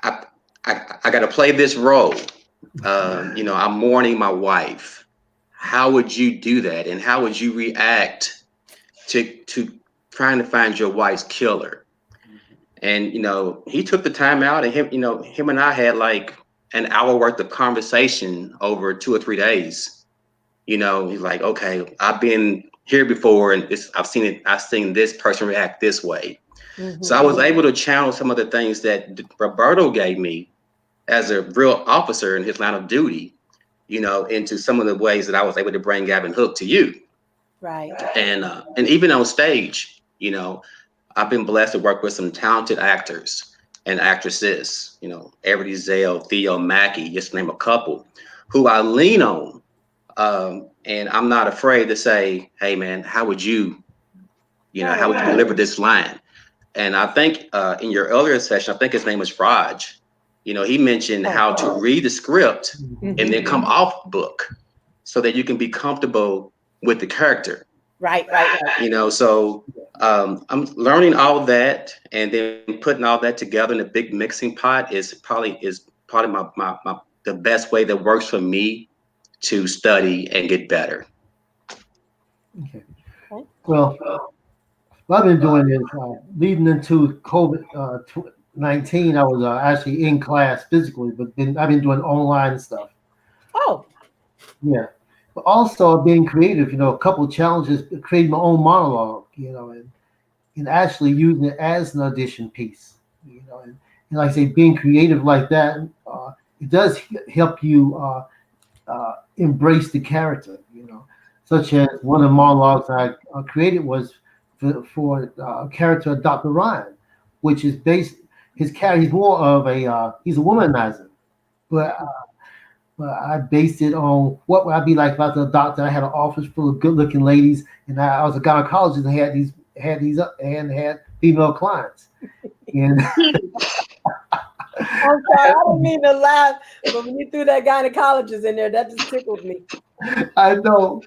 I I got to play this role. I'm mourning my wife. How would you do that? And how would you react to trying to find your wife's killer? And he took the time out, and him and I had like an hour worth of conversation over 2 or 3 days. He's like, okay, I've been here before, and I've seen it. I've seen this person react this way. So I Mm-hmm. was able to channel some of the things that Roberto gave me as a real officer in his line of duty, into some of the ways that I was able to bring Gavin Hook to you. Right. And even on stage, I've been blessed to work with some talented actors and actresses, Everett Zale, Theo Mackey, just to name a couple, who I lean on. And I'm not afraid to say, hey man, Right. how would you deliver this line? And I think in your earlier session, I think his name was Raj. He mentioned how to read the script and then come off book so that you can be comfortable with the character. Right. So I'm learning all that, and then putting all that together in a big mixing pot is probably my the best way that works for me to study and get better. Okay. Okay. Well, what I've been doing is leading into COVID 19. I was actually in class physically, but I've been doing online stuff. Oh, Yeah, but also being creative. A couple of challenges, creating my own monologue. And actually using it as an audition piece. And like I say, being creative like that, it does help you embrace the character. Such as one of the monologues I created was for a character of Dr. Ryan, which is based his character. He's more of he's a womanizer, but I based it on what would I be like if I was a doctor. I had an office full of good-looking ladies, and I was a gynecologist and had female clients. And I'm sorry. I didn't mean to laugh, but when you threw that gynecologist in there, that just tickled me. I know,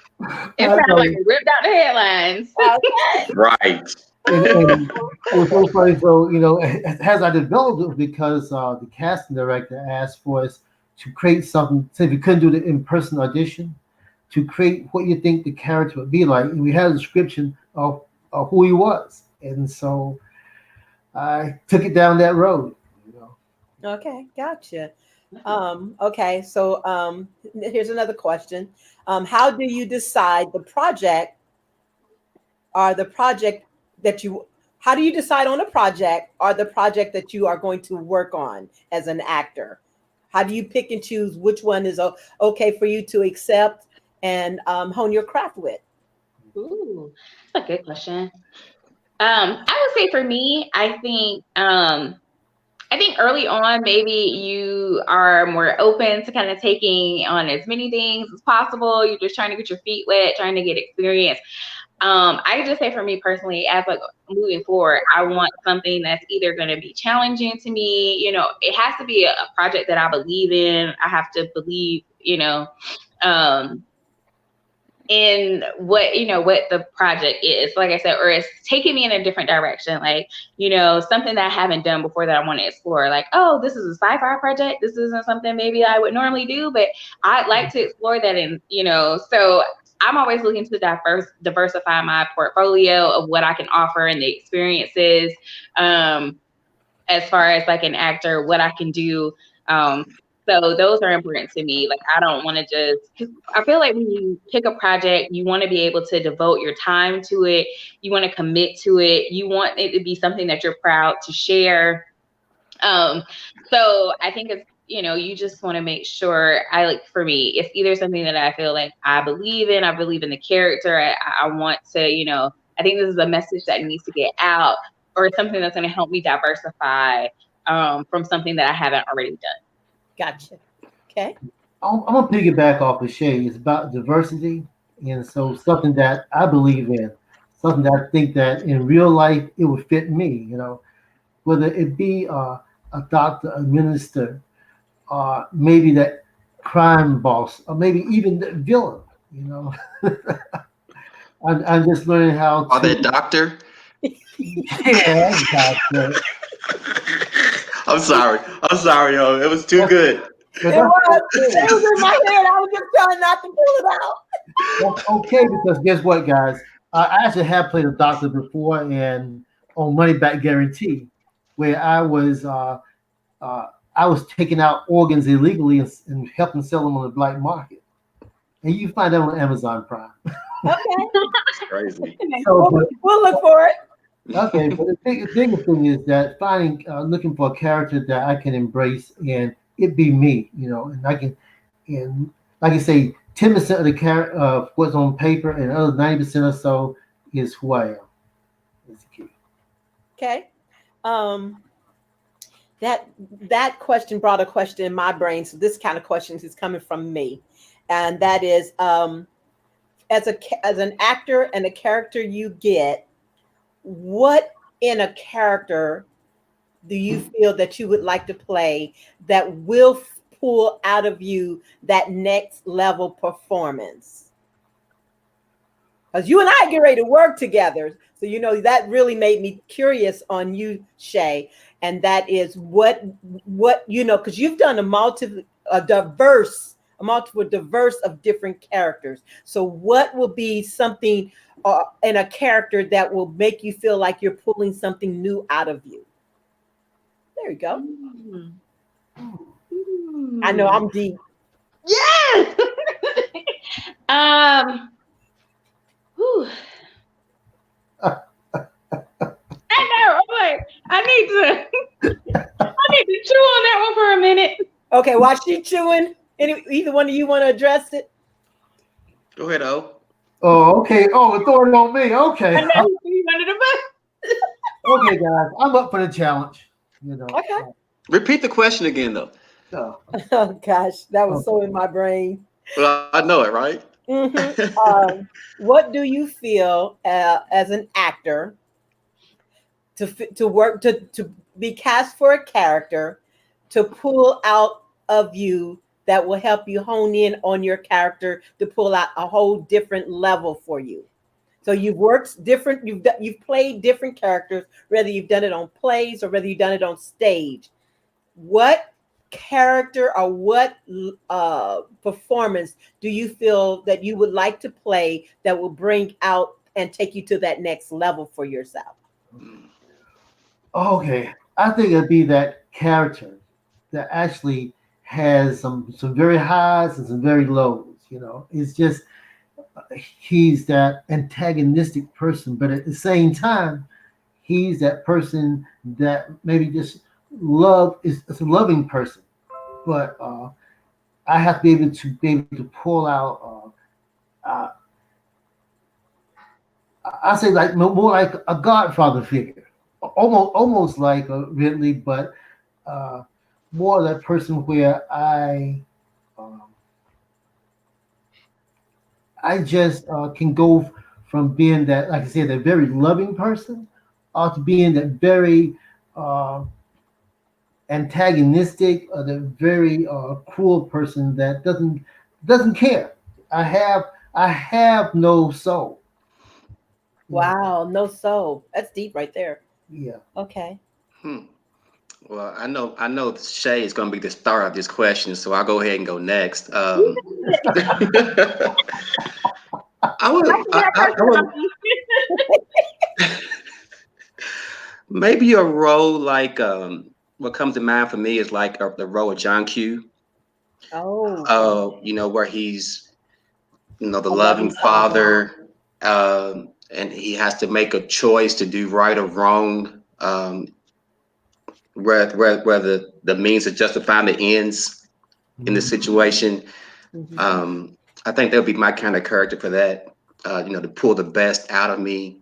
It I sounds like know, it ripped out the headlines. Okay. Right. and it was so funny. So as I developed it, because the casting director asked for us to create something. Say if we couldn't do the in-person audition, to create what you think the character would be like, and we had a description of who he was, and so I took it down that road. Okay, gotcha. Okay, so here's another question. How do you decide the project or the project that you how do you decide on a project or the project that you are going to work on as an actor? How do you pick and choose which one is okay for you to accept and hone your craft with? Ooh, that's a good question. I would say for me, I think early on, maybe you are more open to kind of taking on as many things as possible. You're just trying to get your feet wet, trying to get experience. I just say for me personally, as like moving forward, I want something that's either going to be challenging to me. It has to be a project that I believe in. I have to believe, um, in what the project is, like I said, or it's taking me in a different direction, like something that I haven't done before that I want to explore, like, oh, this is a sci-fi project, this isn't something maybe I would normally do, but I'd like to explore that. And so I'm always looking to diversify my portfolio of what I can offer and the experiences, as far as like an actor, what I can do. So those are important to me. Like, I don't want to cause I feel like when you pick a project, you want to be able to devote your time to it. You want to commit to it. You want it to be something that you're proud to share. Um, so I think it's, you just want to make sure for me, it's either something that I feel like I believe in the character. I want to, I think this is a message that needs to get out, or something that's going to help me diversify, from something that I haven't already done. Gotcha. Okay. I'm gonna piggyback off of Shay. It's about diversity, and so something that I believe in, something that I think that in real life it would fit me. Whether it be a doctor, a minister, maybe that crime boss, or maybe even the villain. You know, I'm just learning how Or to. that doctor. Yeah, doctor. I'm sorry. I'm sorry, yo. It was too good. But It that's was. okay. It was in my head. I was just trying not to pull it out. That's okay because guess what, guys? I actually have played a doctor before, and on money back guarantee, where uh, I was taking out organs illegally and helping sell them on the black market. And you find that on Amazon Prime. Okay. It's crazy. So, We'll look for it. okay, but the biggest thing is that looking for a character that I can embrace and it be me, and and like I say, 10% of the character of what's on paper, and the other 90% or so is who I am. That's the key. Okay. Um, that question brought a question in my brain. So this kind of question is coming from me, and that is, as an actor and a character you get, what in a character do you feel that you would like to play that will pull out of you that next level performance? because you and I get ready to work together. So that really made me curious on you, Shay, and that is what because you've done a multiple diverse of different characters. So what will be something in a character that will make you feel like you're pulling something new out of you? There you go. I know I'm deep. Yes. Whew. I know. I'm like, I need to chew on that one for a minute. Okay, while she chewing, either one of you want to address it? Go ahead, O. Oh, okay. Oh, throwing it on me. Okay. I know you wanted to Okay, guys. I'm up for the challenge. Okay. Repeat the question again, though. Oh gosh, that was so Okay. in my brain. Well, I know it, right? What do you feel as an actor to work to be cast for a character to pull out of you that will help you hone in on your character to pull out a whole different level for you? So you've worked different, you've played different characters, whether you've done it on plays or whether you've done it on stage. What character or what performance do you feel that you would like to play that will bring out and take you to that next level for yourself? Okay. I think it'd be that character that actually has some very highs and some very lows. It's just he's that antagonistic person, but at the same time, he's that person that maybe just is a loving person. But I have to be able to pull out. I say like more like a Godfather figure, almost like a Ridley, but uh, more that person where um, I just can go from being that, like I said, that very loving person, to being that very uh, antagonistic or the very cruel person that doesn't care. I have no soul. Wow, no soul. That's deep right there. Yeah. Okay. Hmm. Well, I know Shay is going to be the star of this question, so I'll go ahead and go next. I would, I would maybe a role like what comes to mind for me is like the role of John Q. Oh, Where he's the a loving loving father. father, and he has to make a choice to do right or wrong, where the means of justifying the ends in the situation. Mhm. I think that would be my kind of character for that. To pull the best out of me.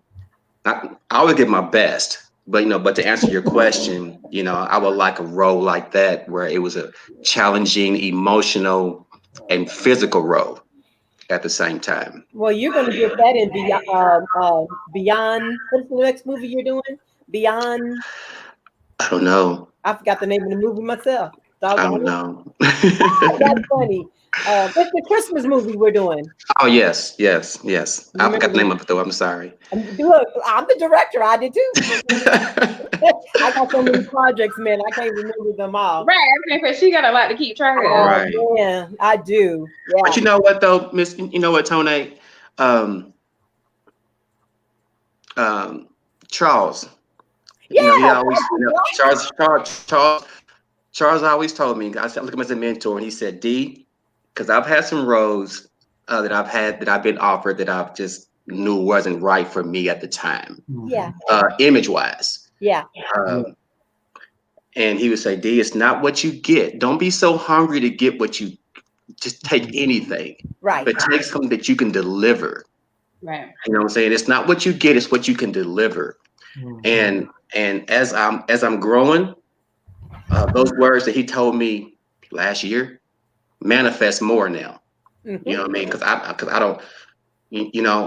I always give my best, but to answer your question, I would like a role like that where it was a challenging, emotional, and physical role at the same time. Well, you're going to get that in Beyond. What's the next movie you're doing? Beyond. I don't know. I forgot the name of the movie myself. I Doggone don't it. know. That's funny. It's the Christmas movie we're doing. Oh yes, yes, yes. You I remember forgot the name the? of it though. I'm sorry. Look, I'm the director. I did too. I got so many projects, man. I can't remember them all. right. Because she got a lot to keep track of. Right. Oh man, I do. But Yeah. you know what though, Miss? You know what, Tone? Um, um, Charles. He Yeah. always, Charles always told me. I said, look at him as a mentor, and he said, "D, because I've had some roles that I've been offered that I've just knew wasn't right for me at the time, Yeah. image wise." Yeah. And he would say, "D, it's not what you get. Don't be so hungry to get what you just take anything, Right. but take something that you can deliver." Right. You know what I'm saying? It's not what you get; it's what you can deliver. And as I'm growing, those words that he told me last year manifest more now. Mm-hmm. You know what I mean? Because I don't,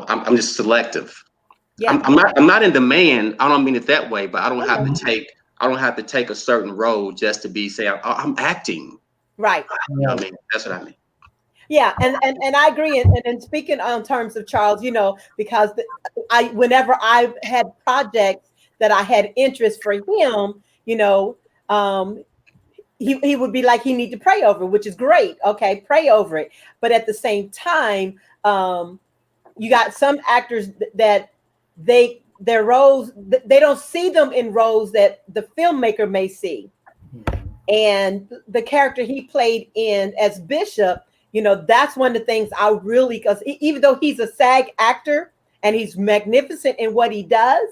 I'm just selective. Yeah. I'm not in demand. I don't mean it that way, but I don't have to take a certain role just to be say I'm acting. Right. You know what I mean? That's what I mean. Yeah, and I agree. And speaking on terms of Charles, because whenever I had projects that I had interest for him, um, he would be like he need to pray over, which is great. Okay, pray over it. But at the same time, you got some actors that their roles, they don't see them in roles that the filmmaker may see. And the character he played in as Bishop, that's one of the things I really, because even though he's a SAG actor and he's magnificent in what he does,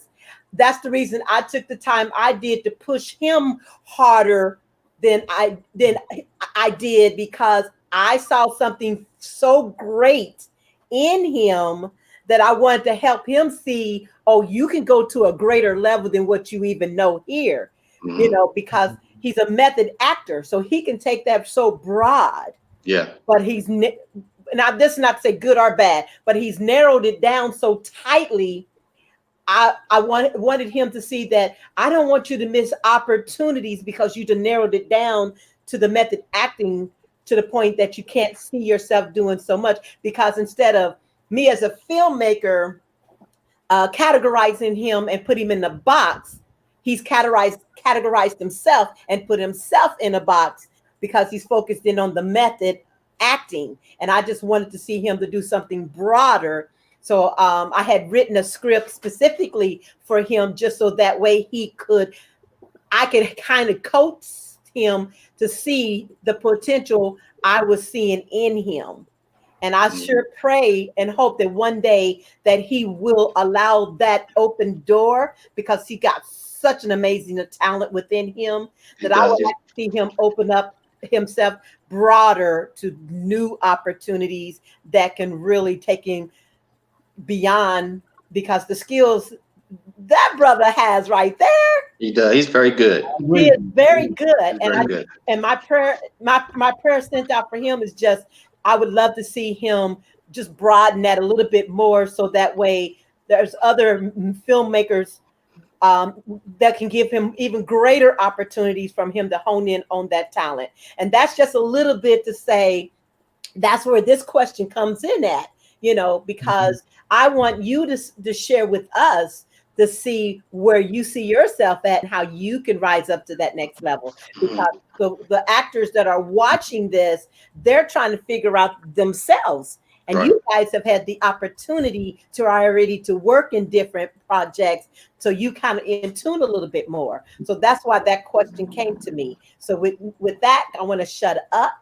that's the reason I took the time I did to push him harder than I did, because I saw something so great in him that I wanted to help him see, oh, you can go to a greater level than what you even know here, because he's a method actor, so he can take that so broad. Yeah. But now this is not to say good or bad, but he's narrowed it down so tightly. I wanted him to see that I don't want you to miss opportunities because you just narrowed it down to the method acting to the point that you can't see yourself doing so much. Because instead of me as a filmmaker categorizing him and put him in the box, he's categorized himself and put himself in a box because he's focused in on the method acting. And I just wanted to see him to do something broader. So I had written a script specifically for him, just so that way I could kind of coach him to see the potential I was seeing in him. And I sure pray and hope that one day that he will allow that open door, because he got such an amazing talent within him that I would like to see him open up himself broader to new opportunities that can really take him beyond, because the skills that brother has right there, He does. He's very good. he is very good. Good. And my prayer sent out for him is just, I would love to see him just broaden that a little bit more, so that way there's other filmmakers that can give him even greater opportunities from him to hone in on that talent. And that's just a little bit to say, that's where this question comes in at, because I want you to share with us to see where you see yourself at and how you can rise up to that next level. Because the actors that are watching this, they're trying to figure out themselves. And you guys have had the opportunity to work in different projects, so you kind of in tune a little bit more. So that's why that question came to me. So with that, I want to shut up,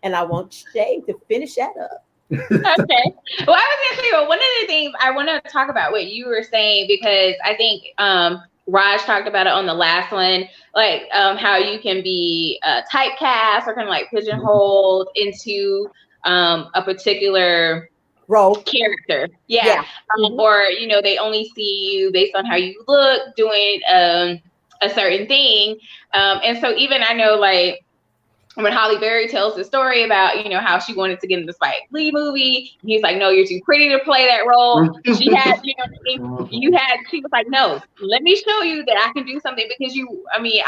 and I want Shay to finish that up. Okay. Well, I was gonna say, one of the things I want to talk about what you were saying, because I think Raj talked about it on the last one, like how you can be typecast or kind of like pigeonholed into a particular role character. Yeah. Or they only see you based on how you look doing a certain thing. And so even I know, like, when Holly Berry tells the story about, how she wanted to get in the Spike Lee movie, he's like, no, you're too pretty to play that role. She had, she was like, no, let me show you that I can do something, because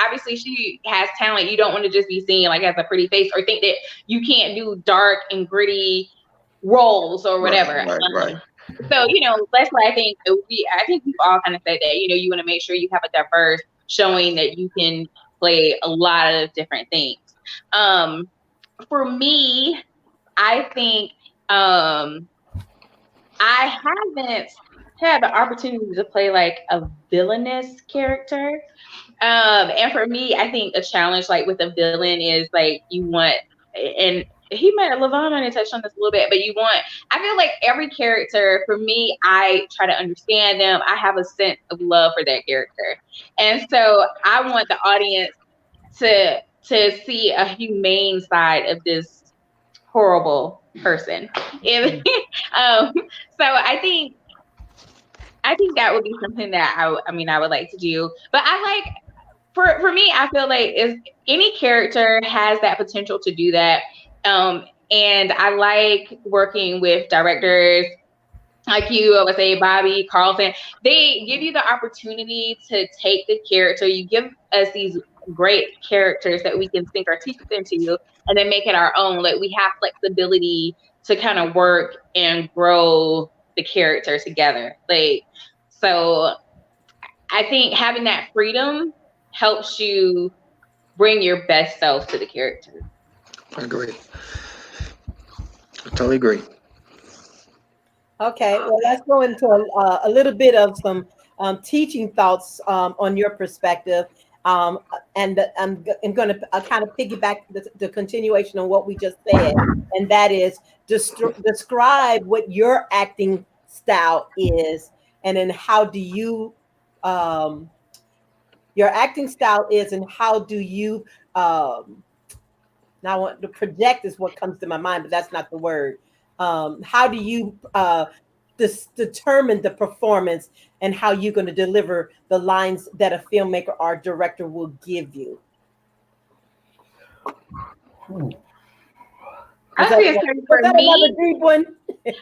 obviously she has talent. You don't want to just be seen like as a pretty face, or think that you can't do dark and gritty roles or whatever. Right. So, that's why I think we've all kind of said that, you want to make sure you have a diverse showing, that you can play a lot of different things. For me, I think I haven't had the opportunity to play like a villainous character. And for me, I think a challenge like with a villain is like and Levon might have touched on this a little bit, but I feel like every character, for me, I try to understand them. I have a sense of love for that character. And so I want the audience to see a humane side of this horrible person. So I think that would be something that I would like to do. But I like, for me, I feel like if any character has that potential to do that. And I like working with directors like you, I would say Bobby, Carlton. They give you the opportunity to take the character. You give us these great characters that we can sink our teeth into and then make it our own. Like, we have flexibility to kind of work and grow the character together. Like, so I think having that freedom helps you bring your best self to the character. I agree. I totally agree. Okay, well, let's go into a little bit of some teaching thoughts on your perspective. Um, and I'm going to kind of piggyback the continuation of what we just said, and that is describe what your acting style is, and then how do you, um, your acting style is, and how do you, now I want to project is what comes to my mind, but that's not the word. How do you determine the performance and how you're going to deliver the lines that a filmmaker or director will give you? Hmm. Was I that, was gonna say for another me, deep one?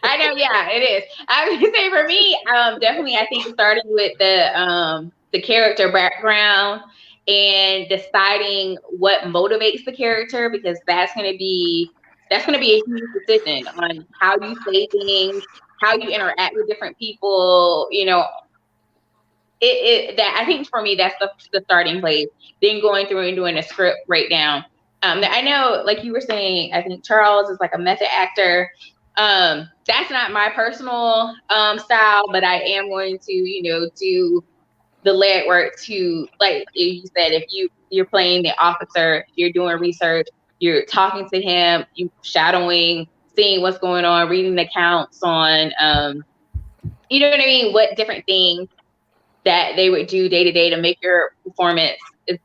I know, yeah, it is. I was gonna say for me, definitely, I think starting with the character background and deciding what motivates the character, because that's gonna be a huge decision on how you say things, how you interact with different people. You know, that I think for me that's the starting place. Then going through and doing a script breakdown. I know, like you were saying, I think Charles is like a method actor. That's not my personal style, but I am going to, do the legwork to, like you said, if you're playing the officer, you're doing research, you're talking to him, you shadowing, seeing what's going on, reading the accounts on, you know what I mean, what different things that they would do day to day to make your performance as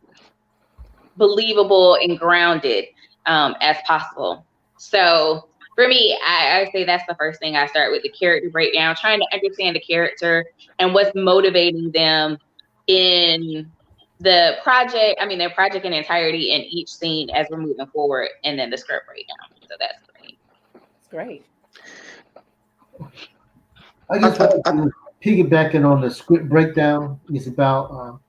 believable and grounded as possible. So for me, I say that's the first thing I start with, the character breakdown, trying to understand the character and what's motivating them in their project in entirety in each scene as we're moving forward, and then the script breakdown. So that's great. It's great. I I, just I, want I, to piggybacking on the script breakdown. It's about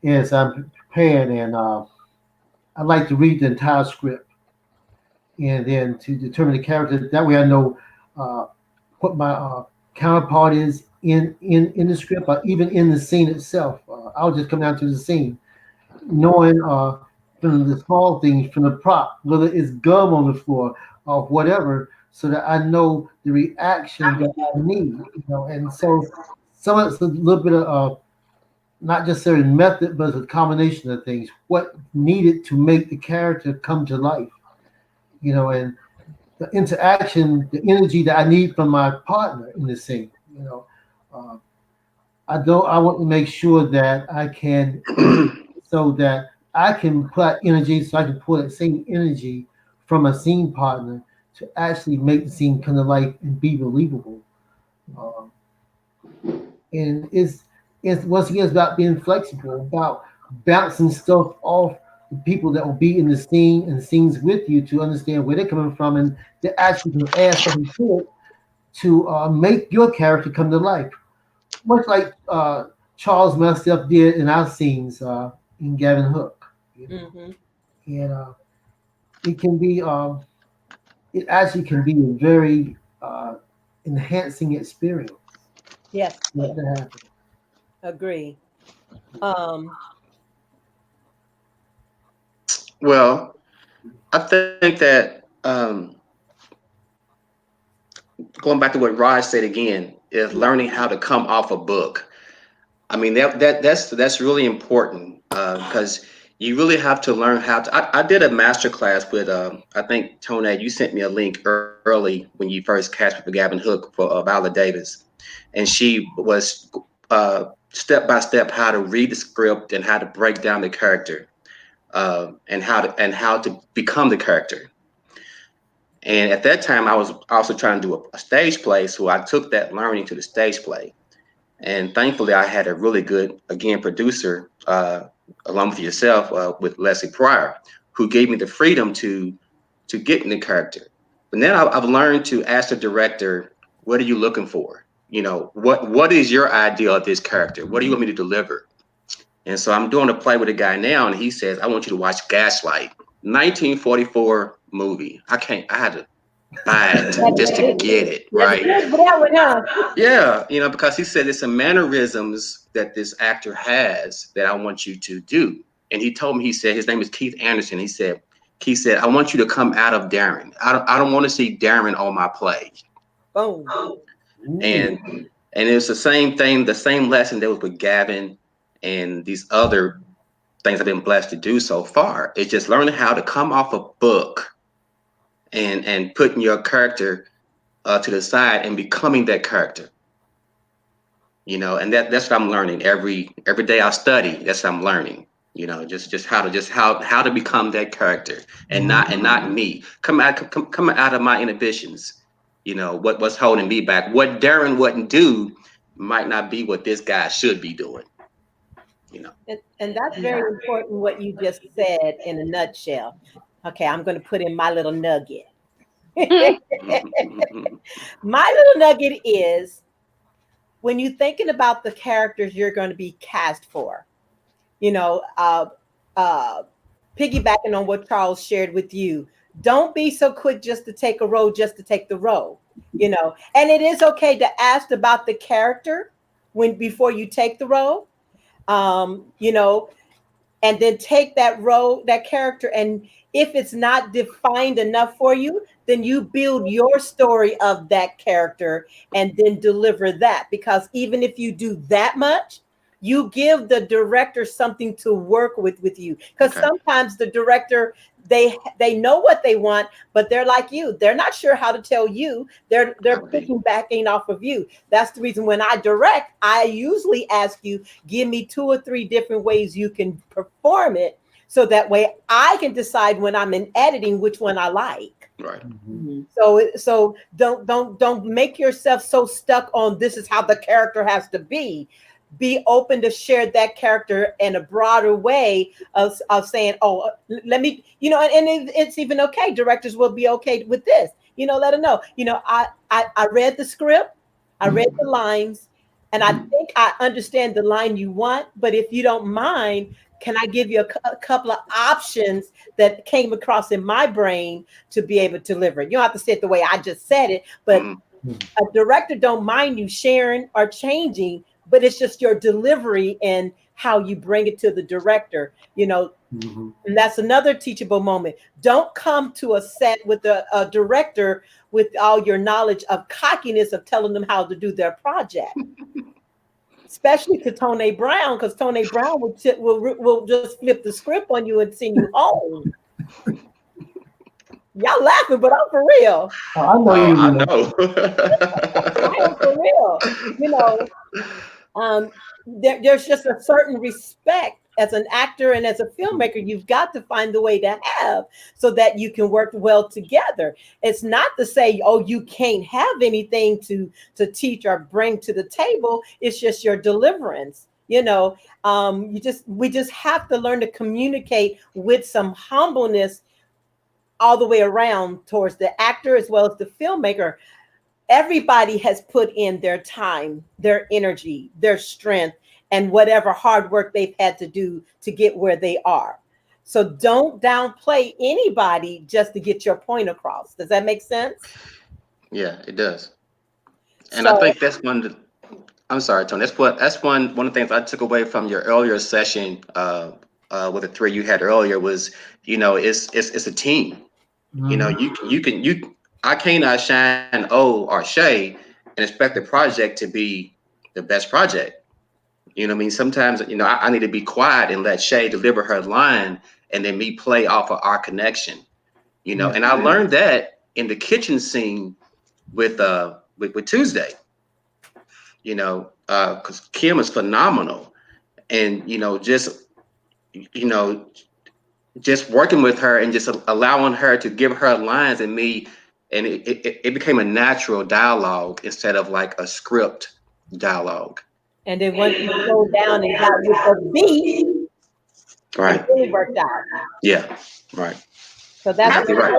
as I'm preparing, and I like to read the entire script, and then to determine the character. That way, I know uh, what my counterpart is in the script, or even in the scene itself. I'll just come down to the scene, knowing from the small things, from the prop, whether it's gum on the floor or whatever, so that I know the reaction that I need. And so some of it's a little bit of not just certain method, but it's a combination of things. What needed to make the character come to life, and the interaction, the energy that I need from my partner in the scene. Uh, I want to make sure that I can, so that I can put energy, so I can pull that same energy from a scene partner to actually make the scene come to life and be believable. Um, and it's once again it's about being flexible, about bouncing stuff off the people that will be in the scene and scenes with you to understand where they're coming from, and they actually can add something to it to make your character come to life, much like Charles myself did in our scenes in Gavin Hook. Mm-hmm. And it can be it actually can be a very enhancing experience. Yes, Let that happen. agree. Um, well, I think that going back to what Raj said again is learning how to come off a book. I mean that's really important because you really have to learn how to. I did a master class with I think Tone. You sent me a link early when you first cast with Gavin Hook for Viola Davis, and she was step by step how to read the script and how to break down the character and how to become the character. And at that time, I was also trying to do a stage play, so I took that learning to the stage play. And thankfully, I had a really good, again, producer, along with yourself, with Leslie Pryor, who gave me the freedom to get in the character. But now I've learned to ask the director, "What are you looking for? What is your idea of this character? What do you want me to deliver?" And so I'm doing a play with a guy now, and he says, "I want you to watch Gaslight, 1944 movie." I can't. I had to. fight just to get it, That's right? good for that one, huh? Yeah, because he said it's some mannerisms that this actor has that I want you to do. And he told me, he said, his name is Keith Anderson. He said, I want you to come out of Derron. I don't want to see Derron on my play. Boom. And it's the same thing, the same lesson that was with Gavin and these other things I've been blessed to do so far. It's just learning how to come off a book and putting your character to the side and becoming that character. And that's what I'm learning every day I study. That's what I'm learning. Just how to become that character and not me. Come out of my inhibitions. What's holding me back. What Derron wouldn't do might not be what this guy should be doing. And that's very important what you just said in a nutshell. Okay, I'm going to put in my little nugget. My little nugget is when you're thinking about the characters you're going to be cast for, you know, uh, uh, piggybacking on what Charles shared with you, don't be so quick just to take a role, just to take the role, and it is okay to ask about the character before you take the role, you know, and then take that role, that character, and if it's not defined enough for you, then you build your story of that character and then deliver that. Because even if you do that much, you give the director something to work with you. Because sometimes the director, they know what they want, but they're like you, they're not sure how to tell you. They're picking backing off of you. That's the reason when I direct, I usually ask you, give me 2 or 3 different ways you can perform it, so that way I can decide when I'm in editing which one I like. Right. So don't make yourself so stuck on this is how the character has to be. Be open to share that character in a broader way of saying, oh, let me, and it's even okay. Directors will be okay with this. Let them know. I read the script, I read the lines, and I think I understand the line you want. But if you don't mind, can I give you a couple of options that came across in my brain to be able to deliver it? You don't have to say it the way I just said it, but a director don't mind you sharing or changing, but it's just your delivery and how you bring it to the director, and that's another teachable moment. Don't come to a set with a director with all your knowledge of cockiness of telling them how to do their project. Especially to Tone Brown, because Tone Brown will just flip the script on you and send you home. Y'all laughing, but I'm for real. I know you. I know. I am for real. There's just a certain respect as an actor and as a filmmaker you've got to find the way to have so that you can work well together. It's not to say, oh, you can't have anything to teach or bring to the table. It's just your deliverance. We just have to learn to communicate with some humbleness all the way around towards the actor as well as the filmmaker. Everybody has put in their time, their energy, their strength, and whatever hard work they've had to do to get where they are. So don't downplay anybody just to get your point across. Does that make sense? Yeah, it does. And I think that's I'm sorry, Tony. That's one of the things I took away from your earlier session with the 3 you had earlier was, it's a team. I cannot shine O or Shay and expect the project to be the best project. You know what I mean? Sometimes, I need to be quiet and let Shay deliver her line and then me play off of our connection. And I learned that in the kitchen scene with Tuesday, because Kim is phenomenal. And, you know, just working with her and just allowing her to give her lines and me, and it became a natural dialogue instead of like a script dialogue. And then once you slow down and got with the beat, Right. it really worked out. Yeah. Right. So that's Exactly right.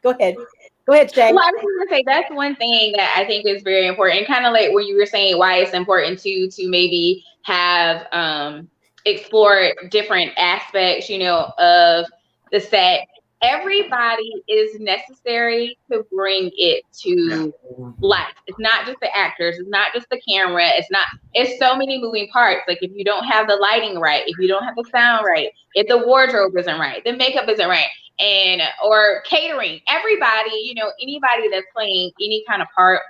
Go ahead. Go ahead, Shay. Well, I was going to say that's one thing that I think is very important. Kind of like what you were saying, why it's important to maybe have explore different aspects, of the set everybody is necessary to bring it Yeah. to life. It's not just the actors, it's not just the camera, it's so many moving parts. Like if you don't have the lighting right, if you don't have the sound right, if the wardrobe isn't right, the makeup isn't right, and or catering, everybody, anybody that's playing any kind of part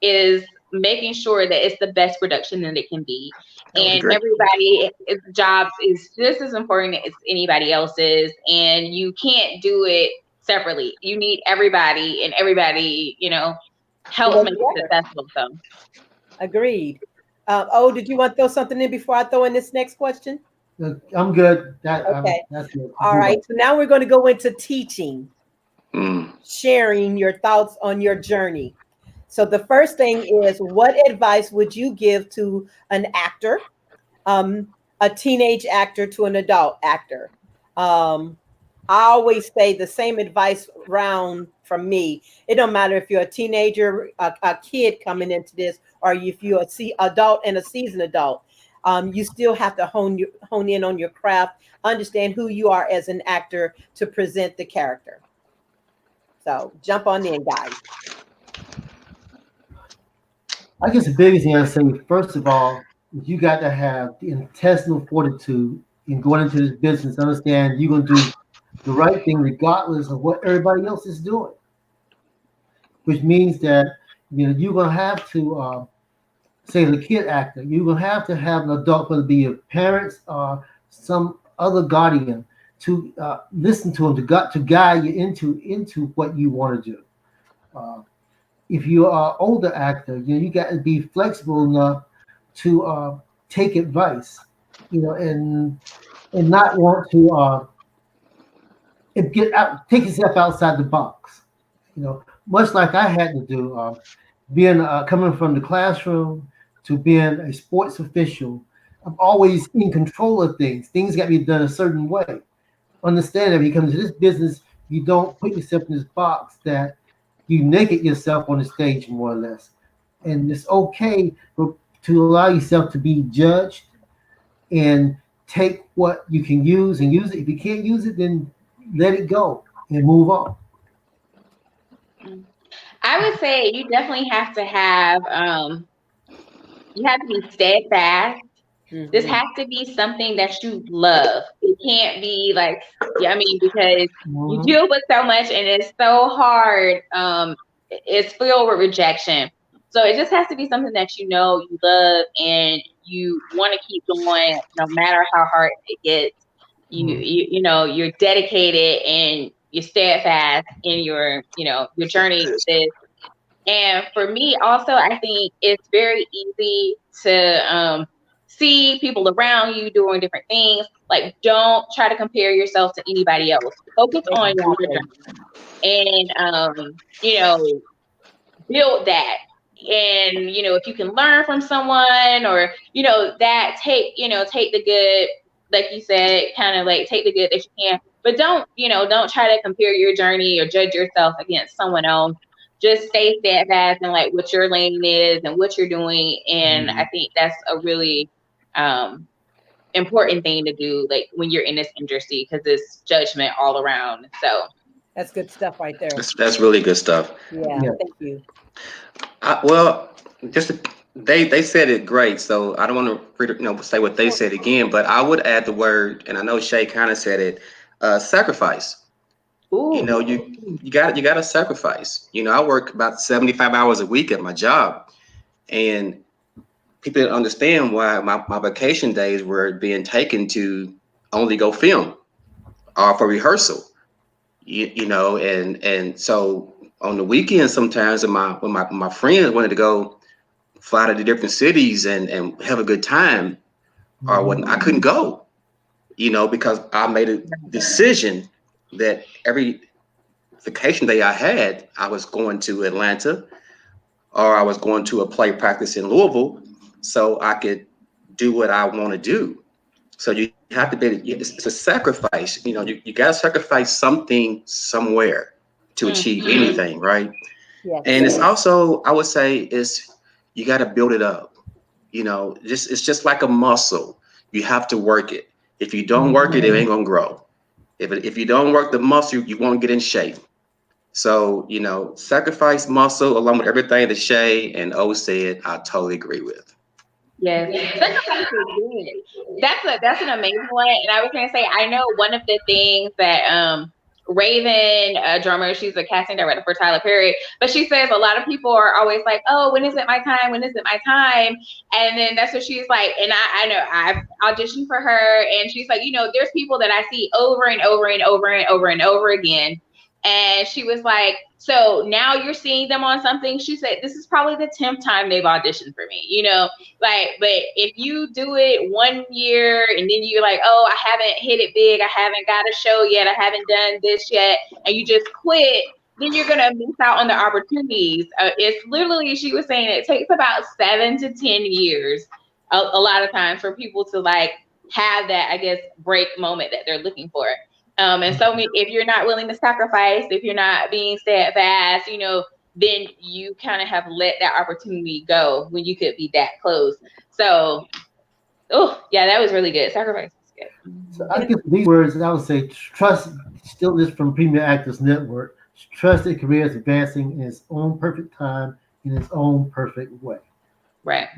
is making sure that it's the best production that it can be. I would And agree. everybody's job is just as important as anybody else's. And you can't do it separately. You need everybody, and everybody, To helps work make it together. successful. So Agreed. Oh, did you want to throw something in before I throw in this next question? I'm good. Okay. That's good. All right. So now we're going to go into teaching, Mm. sharing your thoughts on your journey. So the first thing is, what advice would you give to an actor, a teenage actor to an adult actor? I always say the same advice round from me. It don't matter if you're a teenager, a kid coming into this, or if you're adult and a seasoned adult. You still have to hone in on your craft, understand who you are as an actor to present the character. So jump on in, guys. I guess the biggest thing I say, first of all, is you got to have the intestinal fortitude in going into this business. Understand you're going to do the right thing regardless of what everybody else is doing, which means that you're going to have to say the kid actor, you're going to have an adult, whether it be your parents or some other guardian, to listen to them, to guide you into what you want to do. Uh, if you are an older actor, you got to be flexible enough to take advice, and not want to take yourself outside the box. Much like I had to do, being coming from the classroom to being a sports official. I'm always in control of things. Things got to be done a certain way. Understand that when you come into this business, you don't put yourself in this box that you naked yourself on the stage, more or less. And it's okay to allow yourself to be judged and take what you can use and use it. If you can't use it, then let it go and move on. I would say you definitely have to have, you have to be steadfast. This Mhm. has to be something that you love. It can't be like, yeah, I mean, because you Mhm. deal with so much and it's so hard. It's filled with rejection. So it just has to be something that you love and you want to keep going no matter how hard it gets. Mhm. You're dedicated and you're steadfast in your journey with this. And for me, also, I think it's very easy to see people around you doing different things. Like, don't try to compare yourself to anybody else. Focus on your Exactly. journey and, build that. And, if you can learn from someone or, that take the good, like you said, kind of like take the good that you can, but don't try to compare your journey or judge yourself against someone else. Just stay steadfast in like what your lane is and what you're doing. And I Mhm. think that's a really, important thing to do, like when you're in this industry, because it's judgment all around. So That's good stuff right there. That's really good stuff. Yeah, Yeah. thank you. Well, just they said it great, so I don't want to say what they said again, but I would add the word, and I know Shay kind of said it, sacrifice. ooh. You got to sacrifice. I work about 75 hours a week at my job, and people didn't understand why my vacation days were being taken to only go film or for rehearsal. And so on the weekends sometimes when my friends wanted to go fly to the different cities and have a good time, or when I couldn't go, because I made a decision that every vacation day I had, I was going to Atlanta or I was going to a play practice in Louisville so I could do what I want to do. So you have to it's a sacrifice. You got to sacrifice something somewhere to achieve Mhm. anything, right? And Yes. it's also, I would say, you got to build it up. It's just like a muscle. You have to work it. If you don't work it, it ain't gonna grow. If you don't work the muscle, you won't get in shape. So, sacrifice muscle along with everything that Shay and O said, I totally agree with. Yes, sacrifice is good. That's an amazing one. And I was gonna say, I know one of the things that Raven, a drummer, she's a casting director for Tyler Perry, but she says a lot of people are always like, "Oh, when is it my time? When is it my time?" And then that's what she's like. And I know I've auditioned for her, and she's like, there's people that I see over and over and over and over and over again. And she was like, so now you're seeing them on something. She said, this is probably the 10th time they've auditioned for me, like, but if you do it one year and then you're like, oh, I haven't hit it big, I haven't got a show yet, I haven't done this yet, and you just quit, then you're gonna miss out on the opportunities. It's literally, she was saying, it takes about 7 to 10 years, a lot of times, for people to like have that, I guess, break moment that they're looking for. And so if you're not willing to sacrifice, if you're not being steadfast, then you kind of have let that opportunity go when you could be that close. So, oh yeah, that was really good. Sacrifice was good. So I guess these words, I would say, trust still is from Premier Actors Network. Trust a career is advancing in its own perfect time, in its own perfect way. Right.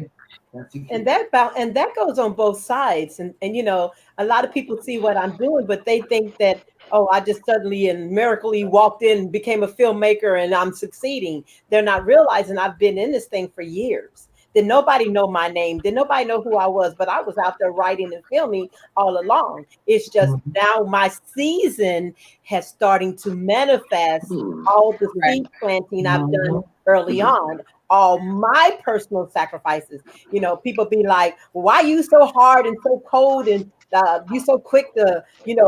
And that goes on both sides. And a lot of people see what I'm doing, but they think that, oh, I just suddenly and miraculously walked in and became a filmmaker and I'm succeeding. They're not realizing I've been in this thing for years. Did nobody know my name? Did nobody know who I was? But I was out there writing and filming all along. It's just now my season has starting to manifest all the seed planting I've done early on, all my personal sacrifices. People be like, why you so hard and so cold and you so quick to,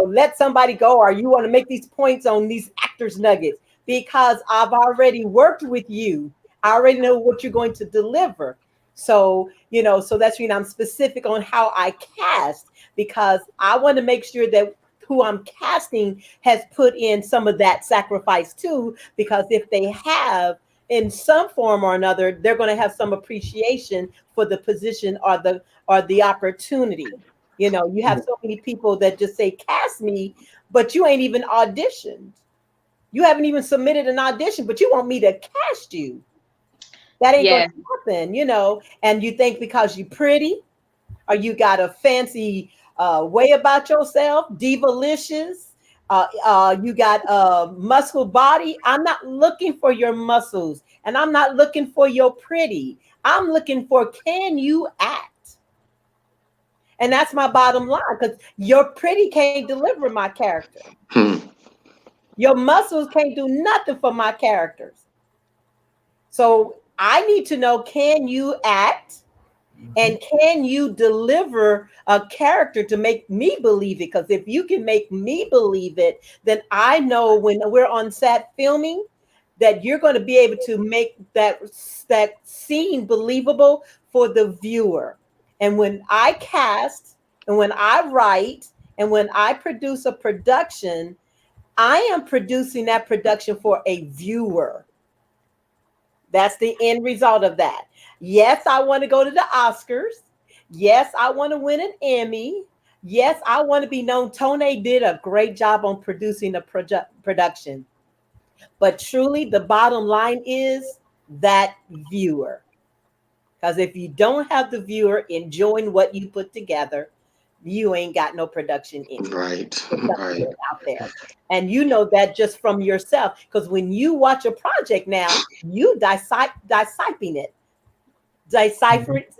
let somebody go, or you want to make these points on these actors nuggets? Because I've already worked with you. I already know what you're going to deliver. So, so that's I'm specific on how I cast, because I want to make sure that who I'm casting has put in some of that sacrifice too, because if they have, in some form or another, they're going to have some appreciation for the position or the opportunity. You have so many people that just say, cast me, but you ain't even auditioned. You haven't even submitted an audition, but you want me to cast you. That ain't going to happen, and you think because you're pretty or you got a fancy way about yourself, divalicious, you got a muscle body. I'm not looking for your muscles, and I'm not looking for your pretty. I'm looking for, can you act? And that's my bottom line, because your pretty can't deliver my character. Your muscles can't do nothing for my characters. So I need to know, can you act? And can you deliver a character to make me believe it? Because if you can make me believe it, then I know when we're on set filming that you're going to be able to make that scene believable for the viewer. And when I cast and when I write and when I produce a production, I am producing that production for a viewer. That's the end result of that. Yes, I want to go to the Oscars. Yes, I want to win an Emmy. Yes, I want to be known. Tone did a great job on producing the production. But truly, the bottom line is that viewer. Because if you don't have the viewer enjoying what you put together, you ain't got no production in you. Right. Out there. And you know that just from yourself. Because when you watch a project now, you deciphering it. Decipher it.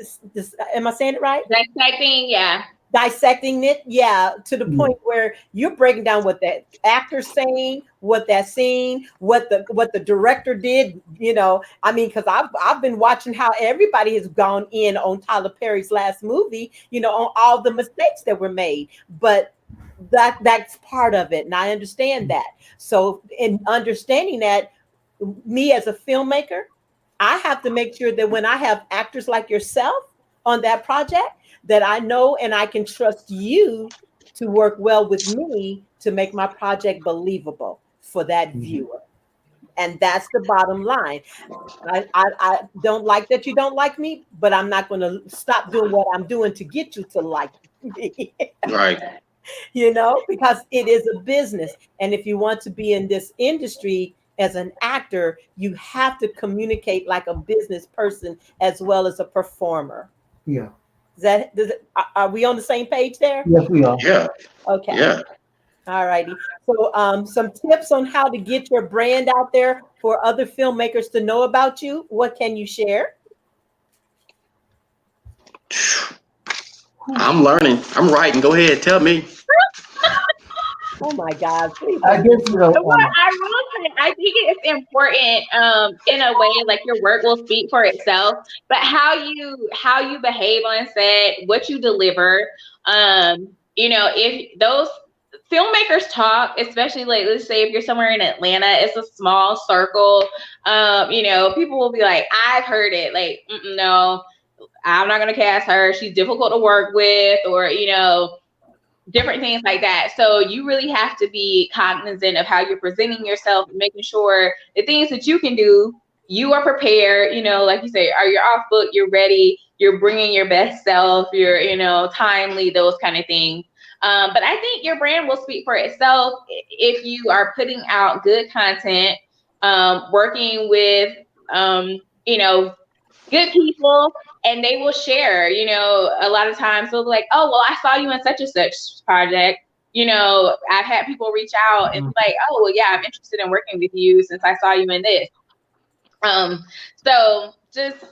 Am I saying it right? Dissecting, yeah. Dissecting it, yeah, to the point where you're breaking down what that actor's saying, what that scene, what the director did. Because I've been watching how everybody has gone in on Tyler Perry's last movie, on all the mistakes that were made. But that's part of it, and I understand that. So in understanding that, me as a filmmaker, I have to make sure that when I have actors like yourself on that project, that I know and I can trust you to work well with me to make my project believable for that viewer. And that's the bottom line. I don't like that you don't like me, but I'm not going to stop doing what I'm doing to get you to like me. Right. because it is a business. And if you want to be in this industry as an actor, you have to communicate like a business person as well as a performer. Yeah. Are we on the same page there? Yes, we are. Yeah, Okay. yeah. All righty. So, some tips on how to get your brand out there for other filmmakers to know about you. What can you share? I'm learning. I'm writing. Go ahead. Tell me. Oh my God! Please I don't. guess Well, I will say, I think it's important, in a way, like your work will speak for itself, but how you behave on set, what you deliver, if those filmmakers talk, especially like, let's say if you're somewhere in Atlanta, it's a small circle. People will be like, I've heard it, like, no, I'm not gonna cast her. She's difficult to work with, or different things like that. So you really have to be cognizant of how you're presenting yourself, making sure the things that you can do, you are prepared. Like you say, are you off book? You're ready. You're bringing your best self. You're timely. Those kind of things. But I think your brand will speak for itself if you are putting out good content, working with you know good people, and they will share. A lot of times they'll be like, oh, well, I saw you in such and such project. I've had people reach out and be like, oh, well, yeah, I'm interested in working with you since I saw you in this. So just,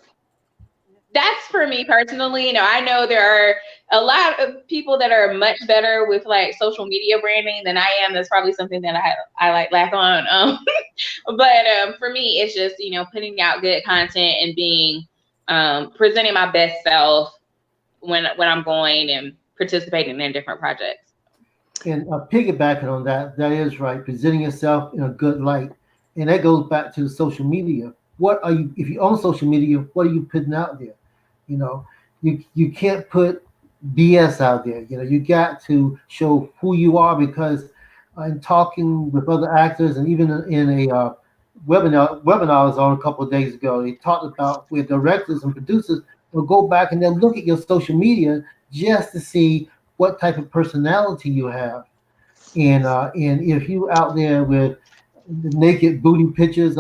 that's for me personally. I know there are a lot of people that are much better with like social media branding than I am. That's probably something that I like lack on. But for me, it's just putting out good content and being presenting my best self when I'm going and participating in different projects. And piggybacking on that, that is right. Presenting yourself in a good light, and that goes back to social media. What are you? If you're on social media, what are you putting out there? You know, you can't put BS out there. You got to show who you are, because in talking with other actors, and even in a webinar I was on a couple of days ago, they talked about where directors and producers will go back and then look at your social media just to see what type of personality you have. And if you out there with the naked booty pictures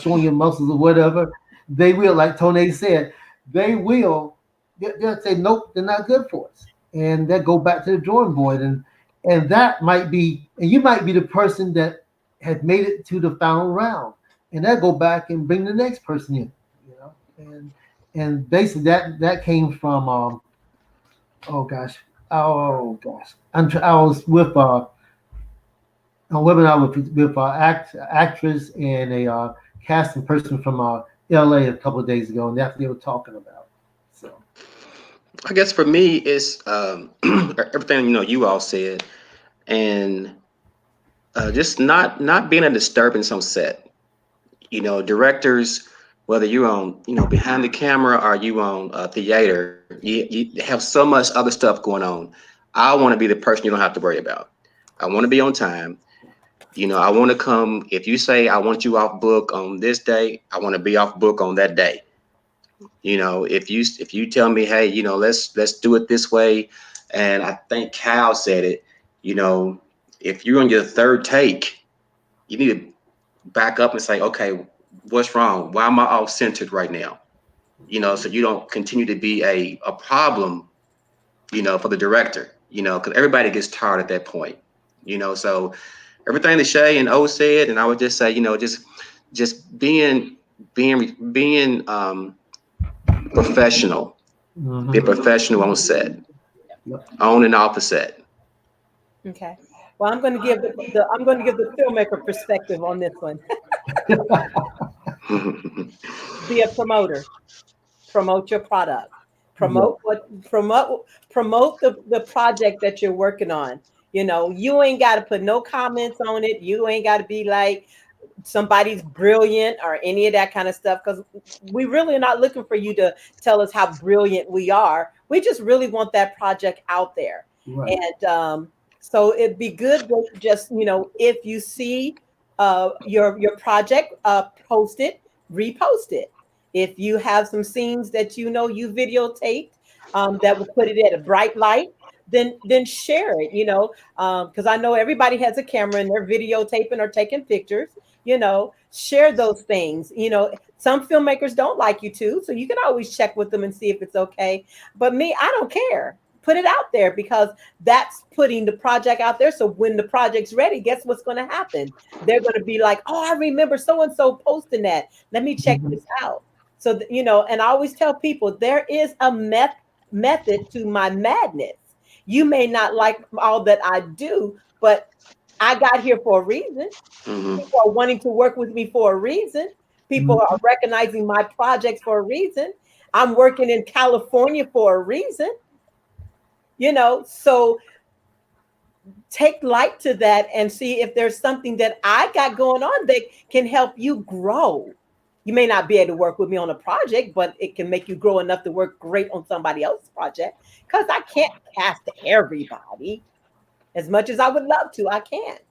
showing your muscles or whatever, they will, like Tone said, they will, they'll say, nope, they're not good for us. And that go back to the drawing board. And that might be, and you might be the person that had made it to the final round. And that go back and bring the next person in, you know. And basically that came from oh gosh, I was with a webinar with actress and a casting person from LA a couple of days ago, and that's what they were talking about. So I guess for me, it's everything you all said, and just not being a disturbance on set. Directors, whether you're on behind the camera or you on theater, you have so much other stuff going on. I want to be the person you don't have to worry about. I want to be on time. I want to come. If you say I want you off book on this day, I want to be off book on that day. If you tell me, hey, let's do it this way, and I think Cal said it. You know, if you're on your third take, you need to back up and say, okay, what's wrong? Why am I off centered right now? So you don't continue to be a problem, for the director. Because everybody gets tired at that point. So everything that Shay and O said, and I would just say, just being professional. Be a professional on set, yep. on and off the set. Okay. Well, I'm going to give the filmmaker perspective on this one. Be a promoter. Promote your product. Yeah. Promote the project that you're working on. You ain't got to put no comments on it. You ain't got to be like somebody's brilliant or any of that kind of stuff, because we really are not looking for you to tell us how brilliant we are. We just really want that project out there. Right. And so it'd be good to just, if you see your project, post it, repost it. If you have some scenes that you videotaped, that will put it at a bright light, then share it, because I know everybody has a camera and they're videotaping or taking pictures. Share those things. Some filmmakers don't like you to, so you can always check with them and see if it's okay. But me, I don't care. Put it out there, because that's putting the project out there. So when the project's ready, guess what's going to happen? They're going to be like, oh, I remember so and so posting that. Let me check Mhm. this out. So, and I always tell people there is a method to my madness. You may not like all that I do, but I got here for a reason. Hmm. People are wanting to work with me for a reason. People are Mhm. recognizing my projects for a reason. I'm working in California for a reason, so take light to that and see if there's something that I got going on that can help you grow. You may not be able to work with me on a project, but it can make you grow enough to work great on somebody else's project, because I can't cast everybody. As much as I would love to, I can't.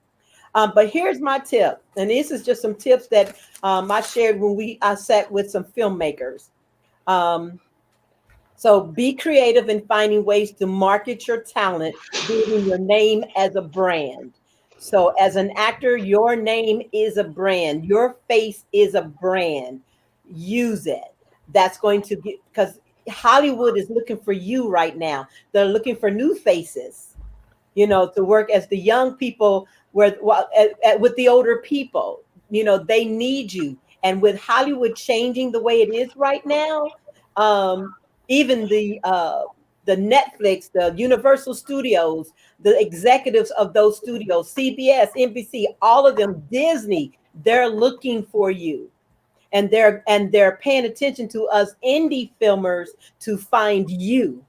But here's my tip, and this is just some tips that I shared when I sat with some filmmakers. Um, so be creative in finding ways to market your talent, building your name as a brand. So as an actor, your name is a brand. Your face is a brand. Use it. That's going to get, because Hollywood is looking for you right now. They're looking for new faces, to work as the young people, with the older people. They need you. And with Hollywood changing the way it is right now, um, even the Netflix, the Universal Studios, the executives of those studios, CBS, NBC, all of them, Disney, they're looking for you. And they're paying attention to us indie filmers to find you.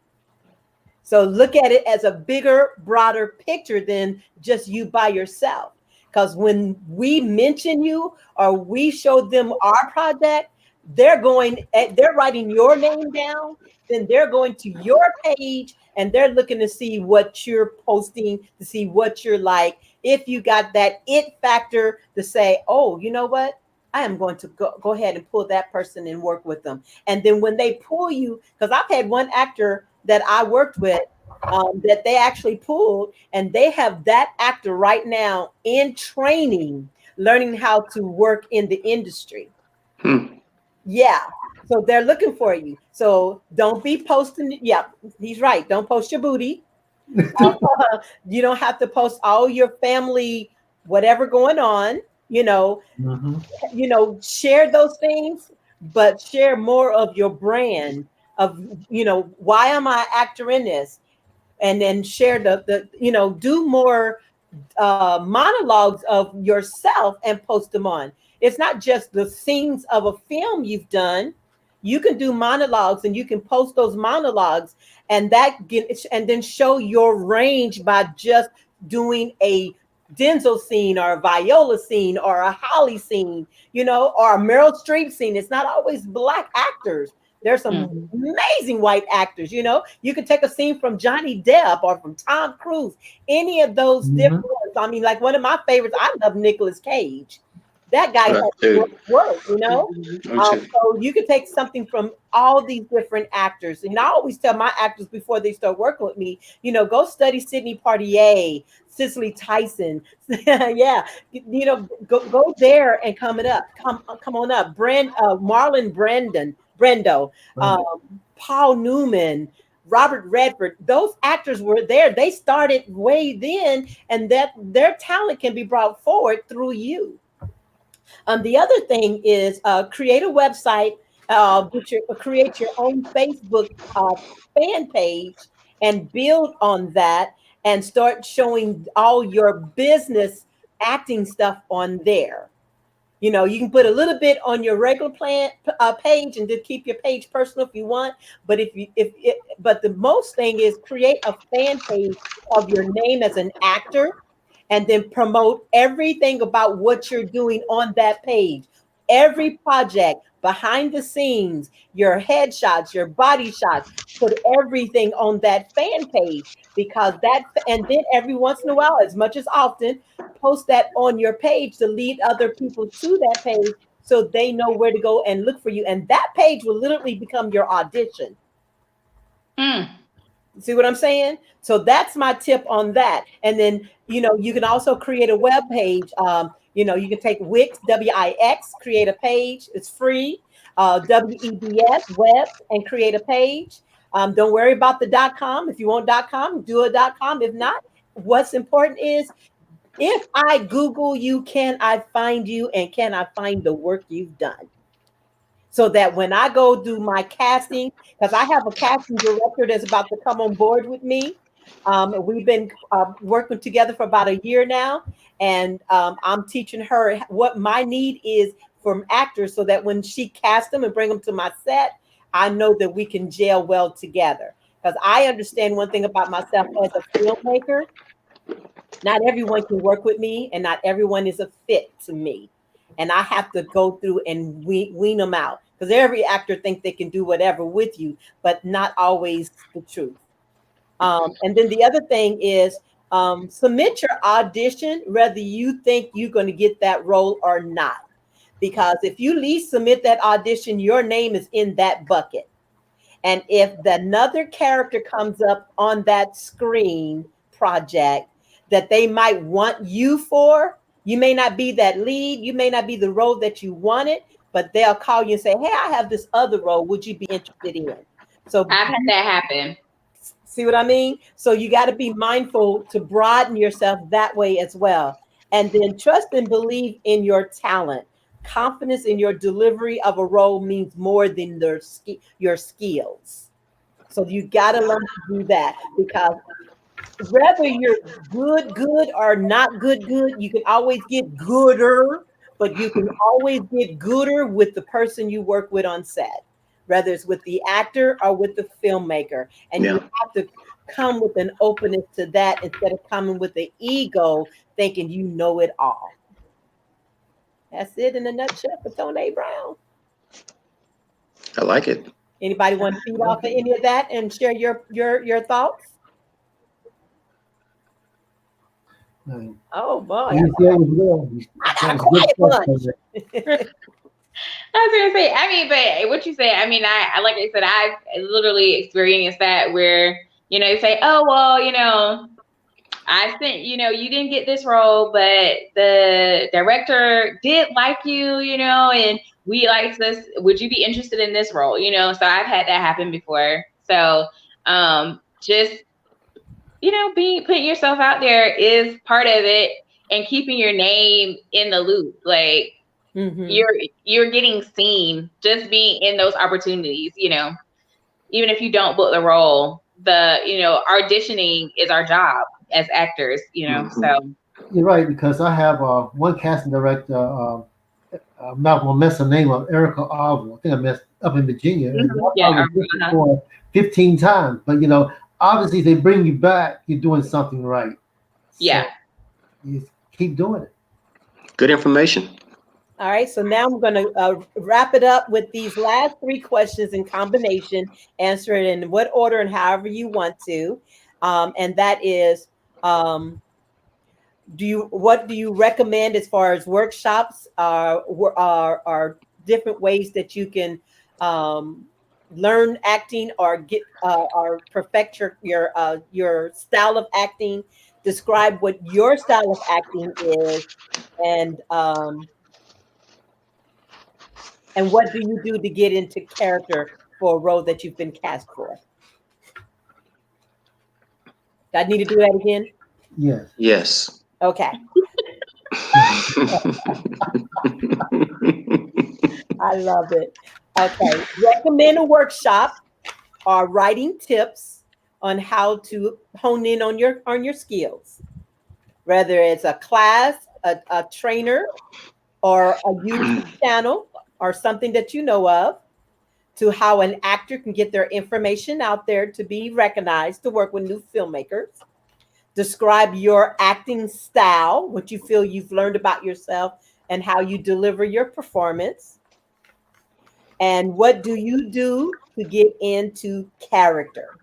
So look at it as a bigger, broader picture than just you by yourself. Because when we mention you or we show them our project, they're writing your name down, then they're going to your page and they're looking to see what you're posting, to see what you're like. If you got that it factor to say, oh, you know what? I am going to go ahead and pull that person and work with them. And then when they pull you, because I've had one actor that I worked with, that they actually pulled, and they have that actor right now in training, learning how to work in the industry. Hmm. Yeah. So they're looking for you. So don't be posting. Yeah, he's right. Don't post your booty. You don't have to post all your family, whatever going on, you know, Mhm. share those things, but share more of your brand of, why am I actor in this? And then share do more monologues of yourself and post them on. It's not just the scenes of a film you've done. You can do monologues and you can post those monologues, and then show your range by just doing a Denzel scene or a Viola scene or a Holly scene, or a Meryl Streep scene. It's not always black actors. There's some Mhm. amazing white actors. You can take a scene from Johnny Depp or from Tom Cruise, any of those different Mhm. ones. I mean, like one of my favorites, I love Nicolas Cage. That guy has great Dude, work. Mhm. me too. So you can take something from all these different actors. And I always tell my actors before they start working with me, go study Sidney Poitier, Cicely Tyson. Yeah, go there and come on up. Marlon Brando, Right. Paul Newman, Robert Redford. Those actors were there. They started way then, and that their talent can be brought forward through you. The other thing is create a website, create your own Facebook fan page, and build on that, and start showing all your business acting stuff on there. You can put a little bit on your regular page, and just keep your page personal if you want. But but the most thing is create a fan page of your name as an actor, and then promote everything about what you're doing on that page. Every project, behind the scenes, your headshots, your body shots, put everything on that fan page, because and then every once in a while, as much as often, post that on your page to lead other people to that page, so they know where to go and look for you. And that page will literally become your audition. Mm. See what I'm saying? So that's my tip on that. And then, you can also create a web page. You can take Wix, Wix, create a page. It's free. WEBS, web, and create a page. Don't worry about the .com. If you want .com, do a .com. If not, what's important is, if I Google you, can I find you, and can I find the work you've done? So that when I go do my casting, because I have a casting director that's about to come on board with me. We've been working together for about a year now, and I'm teaching her what my need is from actors, so that when she casts them and bring them to my set, I know that we can gel well together. Because I understand one thing about myself as a filmmaker: not everyone can work with me, and not everyone is a fit to me. And I have to go through and wean them out, because every actor thinks they can do whatever with you, but not always the truth. And then the other thing is, submit your audition whether you think you're going to get that role or not. Because if you at least submit that audition, your name is in that bucket. And if another character comes up on that screen project that they might want you for, you may not be that lead, you may not be the role that you wanted, but they'll call you and say, "Hey, I have this other role. Would you be interested in?" So I've had that happen. see what I mean? So you got to be mindful to broaden yourself that way as well. And then trust and believe in your talent. Confidence in your delivery of a role means more than your skills. So you got to learn to do that, because whether you're good or not good, you can always get gooder, but you can always get gooder with the person you work with on set, whether it's with the actor or with the filmmaker. And Yeah. you have to come with an openness to that, instead of coming with the ego thinking you know it all. That's it in a nutshell for Tone Brown. I like it. Anybody want to feed off of any of that and share your thoughts? Uh, Oh boy, you said it was well. I got That a was good quiet stuff. bunch. I was gonna say, I mean, but what you say, I mean, I like I said, I've literally experienced that where, you say, oh well, I sent, you didn't get this role, but the director did like you, and we like this. Would you be interested in this role? So I've had that happen before. So just being putting yourself out there is part of it, and keeping your name in the loop. Like Mhm. you're getting seen, just being in those opportunities. Even if you don't book the role, the auditioning is our job as actors. Mhm. So You're right, because I have one casting director. I'm not gonna mess the name up. Erica Arvel. I think I messed up in Virginia, and I yeah, probably did it for 15 times. But obviously they bring you back. You're doing something right. yeah. So you keep doing it. Good information. All right, so now I'm going to wrap it up with these last three questions in combination. Answer it in what order and however you want to. And that is, what do you recommend as far as workshops are different ways that you can learn acting, or get or perfect your style of acting? Describe what your style of acting is, and what do you do to get into character for a role that you've been cast for? Do I need to do that again? Yes. Yes. Okay, I love it. Okay, recommend a workshop or writing tips on how to hone in on your skills, whether it's a class, a trainer, or a YouTube channel, or something that you know of, to how an actor can get their information out there to be recognized, to work with new filmmakers. Describe your acting style, what you feel you've learned about yourself, and how you deliver your performance. And what do you do to get into character?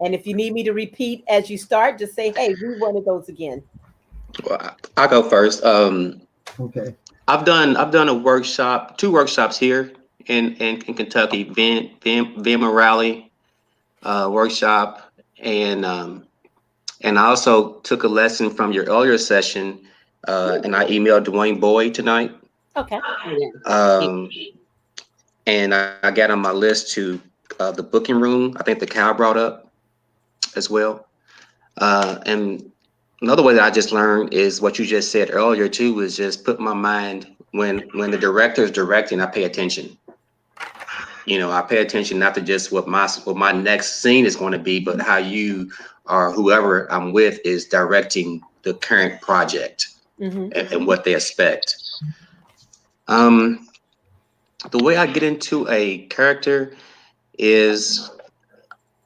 And if you need me to repeat as you start, just say, "Hey, read one of those again." Well, I'll go first. Okay. I've done a workshop, two workshops here in Kentucky, Vim Rally workshop, and and I also took a lesson from your earlier session, and I emailed Dwayne Boyd tonight. Okay. Um, and I got on my list to the booking room. I think the cow brought up as well. And another way that I just learned is what you just said earlier too, is just put my mind when the director is directing, I pay attention. I pay attention not to just what my next scene is going to be, but how you or whoever I'm with is directing the current project, and what they expect. Um, the way I get into a character is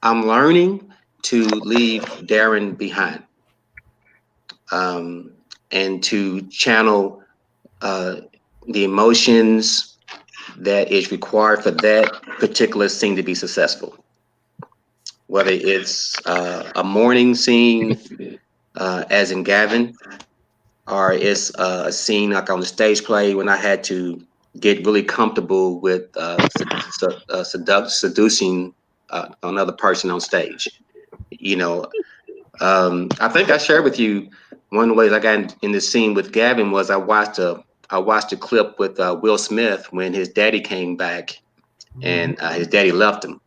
I'm learning to leave Derron behind, um, and to channel uh, the emotions that is required for that particular scene to be successful. Whether it's a morning scene, as in Gavin, or it's a scene like on the stage play when I had to get really comfortable with seducing another person on stage. You know, I think I shared with you one of the ways I got in the scene with Gavin was I watched a clip with Will Smith when his daddy came back and his daddy left him.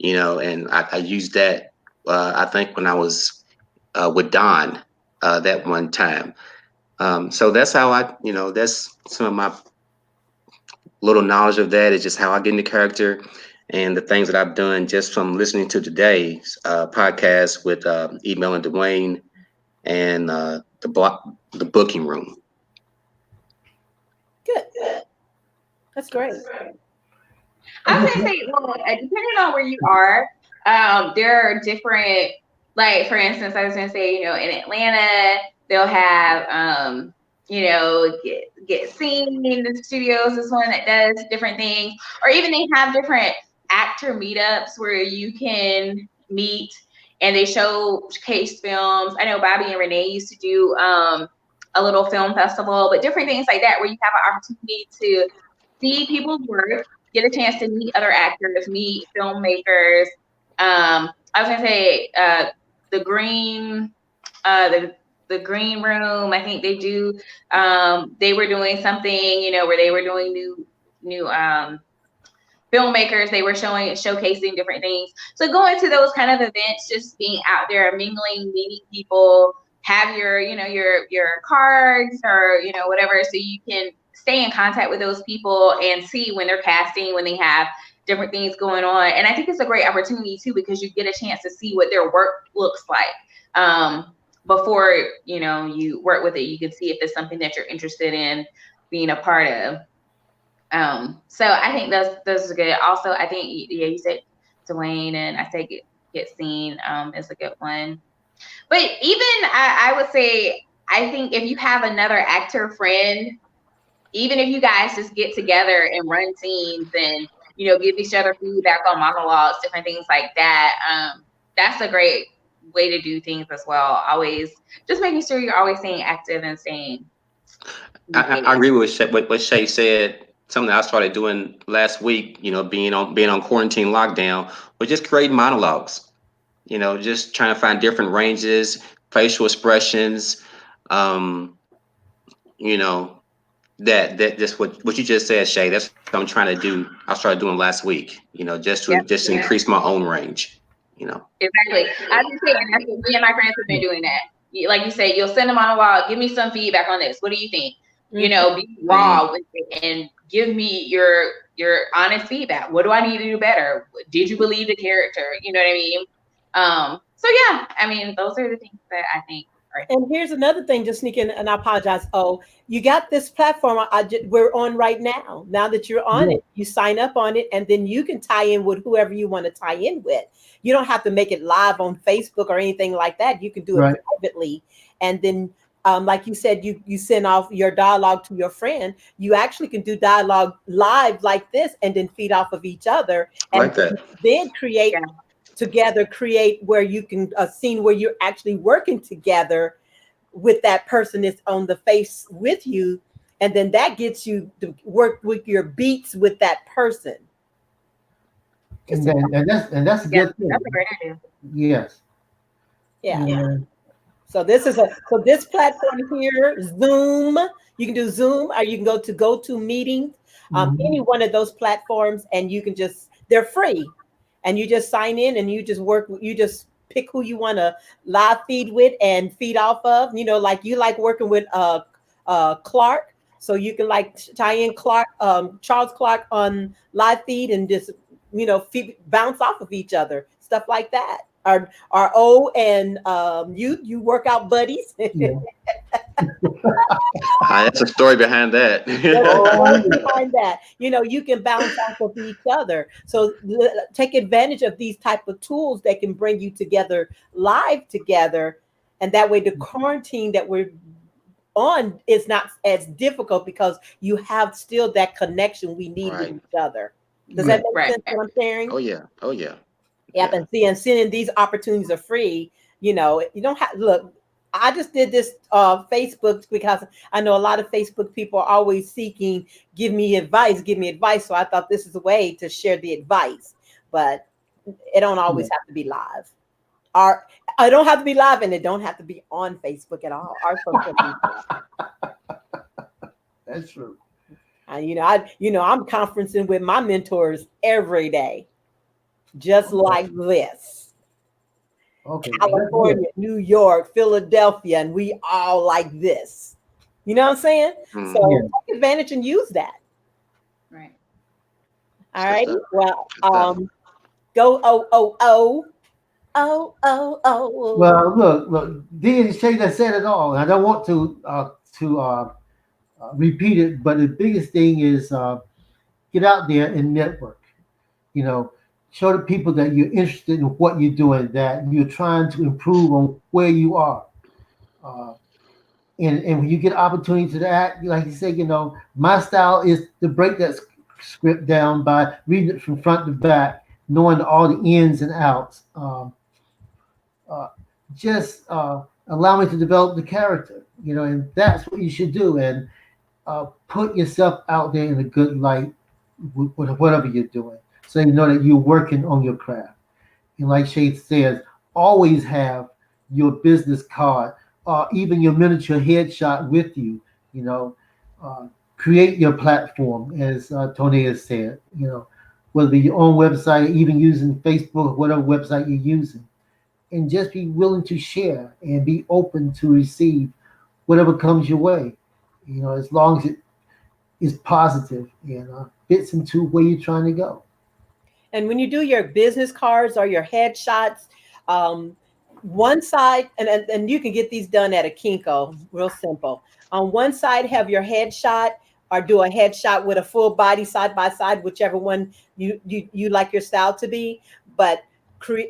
And I used that. I think when I was with Don that one time. So that's how that's some of my little knowledge of that is just how I get into character and the things that I've done just from listening to today's podcast with Email and Dwayne and the booking room. Good. That's great. I was gonna say, well, depending on where you are, there are different. Like for instance, I was gonna say, in Atlanta, they'll have, get seen in the studios is one that does different things, or even they have different actor meetups where you can meet and they showcase films. I know Bobby and Renee used to do a little film festival, but different things like that where you have an opportunity to see people's work, get a chance to meet other actors, meet filmmakers. I was gonna say the green, the green room. I think they do. They were doing something, where they were doing new filmmakers. They were showcasing different things. So going to those kind of events, just being out there, mingling, meeting people, have your cards or whatever, so you can stay in contact with those people and see when they're casting, when they have different things going on. And I think it's a great opportunity too, because you get a chance to see what their work looks like. Before you work with it, you can see if it's something that you're interested in being a part of. So I think those are good. Also, I think you said Dwayne, and I said get seen is a good one. But even I would say, I think if you have another actor friend, even if you guys just get together and run scenes and give each other feedback on monologues, different things like that, that's a great way to do things as well. Always just making sure you're always staying active and staying. I agree with what Shay said. Something I started doing last week, being on quarantine lockdown, was just creating monologues. Just trying to find different ranges, facial expressions. Um, you know, that just what you just said, Shay. That's what I'm trying to do. I started doing last week. Just to increase my own range. Exactly. I was saying that's what me and my friends have been doing that. Like you say, you'll send them on a walk, give me some feedback on this. What do you think? Be raw with it and give me your honest feedback. What do I need to do better? Did you believe the character? You know what I mean? So yeah, I mean, those are the things that I think are. And here's another thing, just sneak in, and I apologize. Oh, you got this platform we're on right now. Now that you're on it, you sign up on it, and then you can tie in with whoever you want to tie in with. You don't have to make it live on Facebook or anything like that. You can do it privately. And then, like you said, you send off your dialogue to your friend. You actually can do dialogue live like this and then feed off of each other. And like that. then create where you can a scene where you're actually working together with that person that's on the face with you. And then that gets you to work with your beats with that person. And that's a good thing. That's a great idea. Yes. Yeah. And So this platform here, Zoom. You can do Zoom, or you can go to meetings, any mhm. one of those platforms, and you can just they're free, and you just sign in and you just work. You just pick who you want to live feed with and feed off of. You know, like you like working with Clark, so you can like tie in Clark, Charles Clark on live feed and just bounce off of each other, stuff like that. Our O and you workout buddies. Yeah. That's a story behind that. There's a Oh, story yeah. behind that. You can bounce off of each other. So take advantage of these type of tools that can bring you together live together, and that way the quarantine that we're on is not as difficult because you have still that connection we need with Right. each other. Does Yeah. that make Right. sense? What I'm sharing? Oh yeah. Oh yeah. Yep, Yeah. and seeing these opportunities are free. You don't have look. I just did this Facebook because I know a lot of Facebook people are always seeking give me advice. So I thought this is a way to share the advice, but it don't always Yeah. have to be live. Or I don't have to be live, and it don't have to be on Facebook at all. Our social media. That's true. I'm conferencing with my mentors every day, just Okay. like this. Okay. That's good. California, New York, Philadelphia, and we all like this. You know what I'm saying? Mm-hmm. So Yeah. take advantage and use that. Right. All It's good righty. stuff. Well, Good stuff. go oh. Well, look. Dee and Shay that said it all. I don't want to repeat it, but the biggest thing is get out there and network. You know, show the people that you're interested in what you're doing, that you're trying to improve on where you are. Uh, and when you get opportunity to act, like you say, my style is to break that script down by reading it from front to back, knowing all the ins and outs. Uh, just allow me to develop the character, and that's what you should do. And put yourself out there in a good light with whatever you're doing, so you know that you're working on your craft. And like Shay says, always have your business card or even your miniature headshot with you. You know, uh, create your platform, as Tony has said. Whether it be your own website, even using Facebook, whatever website you're using, and just be willing to share and be open to receive whatever comes your way. As long as it is positive and fits into where you're trying to go. And when you do your business cards or your headshots, um, one side, and you can get these done at a Kinko, real simple. On one side, have your headshot, or do a headshot with a full body side by side, whichever one you like your style to be. But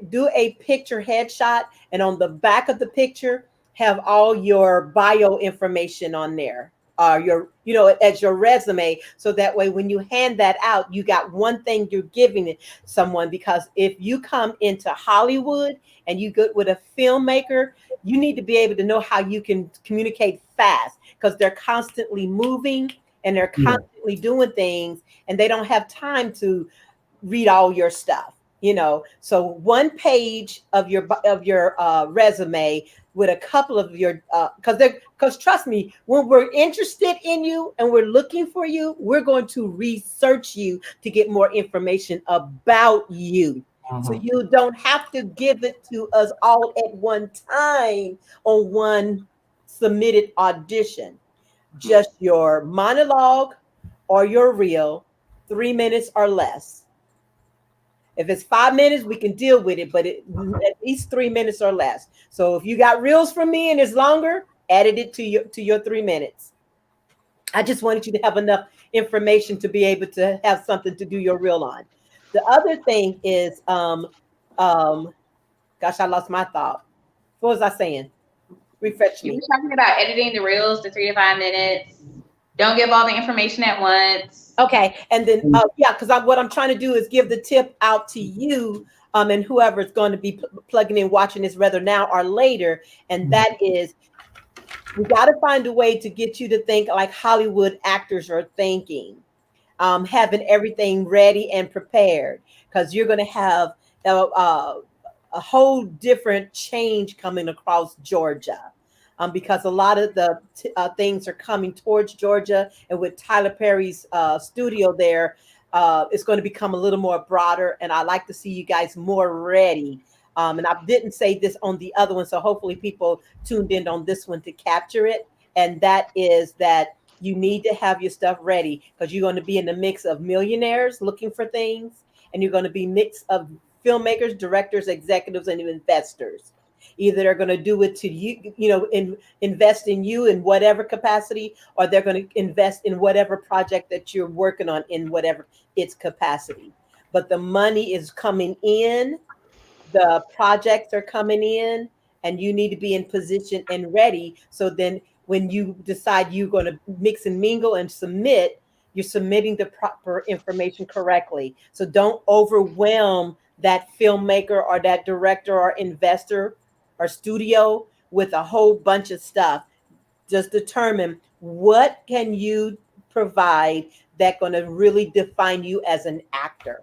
do a picture headshot, and on the back of the picture, have all your bio information on there, as your resume, so that way when you hand that out, you got one thing you're giving someone. Because if you come into Hollywood and you go with a filmmaker, you need to be able to know how you can communicate fast, because they're constantly moving and they're Yeah. constantly doing things, and they don't have time to read all your stuff. So one page of your resume with a couple of your because trust me, when we're interested in you and we're looking for you, we're going to research you to get more information about you. So Mhm. you don't have to give it to us all at one time on one submitted audition. Just your monologue or your reel, 3 minutes or less. If it's 5 minutes, we can deal with it, but at least 3 minutes or less. So if you got reels from me and it's longer, edit it to your 3 minutes. I just wanted you to have enough information to be able to have something to do your reel on. The other thing is, um, gosh, I lost my thought. What was I saying? Refresh You me. were talking about editing the reels to 3 to 5 minutes. Don't give all the information at once. Okay, and then yeah, because what I'm trying to do is give the tip out to you, and whoever's going to be plugging in, watching this, whether now or later, and that is, we got to find a way to get you to think like Hollywood actors are thinking, having everything ready and prepared, because you're going to have uh, a whole different change coming across Georgia. Because a lot of the things are coming towards Georgia, and with Tyler Perry's studio there, it's going to become a little more broader. And I like to see you guys more ready. And I didn't say this on the other one, so hopefully people tuned in on this one to capture it. And that is that you need to have your stuff ready, because you're going to be in the mix of millionaires looking for things, and you're going to be mix of filmmakers, directors, executives, and investors. Either they're going to do it to you, invest in you in whatever capacity, or they're going to invest in whatever project that you're working on in whatever its capacity. But the money is coming in, the projects are coming in, and you need to be in position and ready. So then when you decide you're going to mix and mingle and submit, you're submitting the proper information correctly. So don't overwhelm that filmmaker or that director or investor or studio with a whole bunch of stuff. Just determine what can you provide that going to really define you as an actor.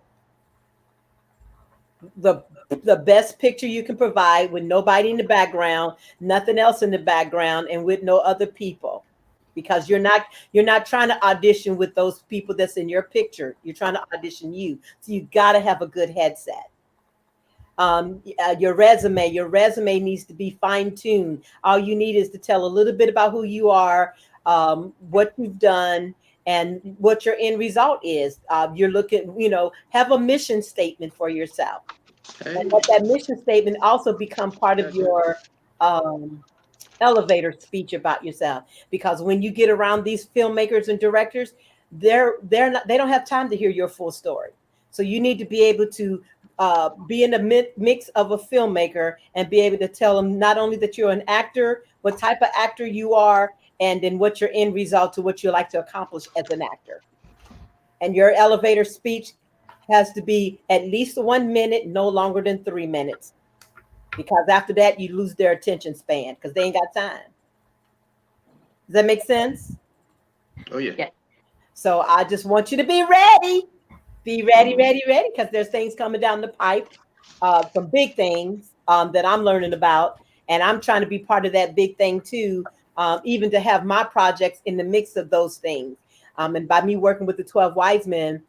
The best picture you can provide with nobody in the background, nothing else in the background, and with no other people, because you're not trying to audition with those people that's in your picture. You're trying to audition you, so you got to have a good headset. Your resume needs to be fine-tuned. All you need is to tell a little bit about who you are, what you've done, and what your end result is. You're looking, have a mission statement for yourself, and Hey, let that mission statement also become part of gotcha. your um, elevator speech about yourself. Because when you get around these filmmakers and directors, they don't have time to hear your full story. So you need to be able to be in the mix of a filmmaker and be able to tell them not only that you're an actor, what type of actor you are, and then what your end result to what you like to accomplish as an actor. And your elevator speech has to be at least 1 minute, no longer than 3 minutes, because after that you lose their attention span because they ain't got time. Does that make sense? Oh yeah. Yeah. So I just want you to be ready. Be ready, ready, ready, because there's things coming down the pipe, some big things that I'm learning about, and I'm trying to be part of that big thing too. Even to have my projects in the mix of those things, and by me working with the 12 Wise Men,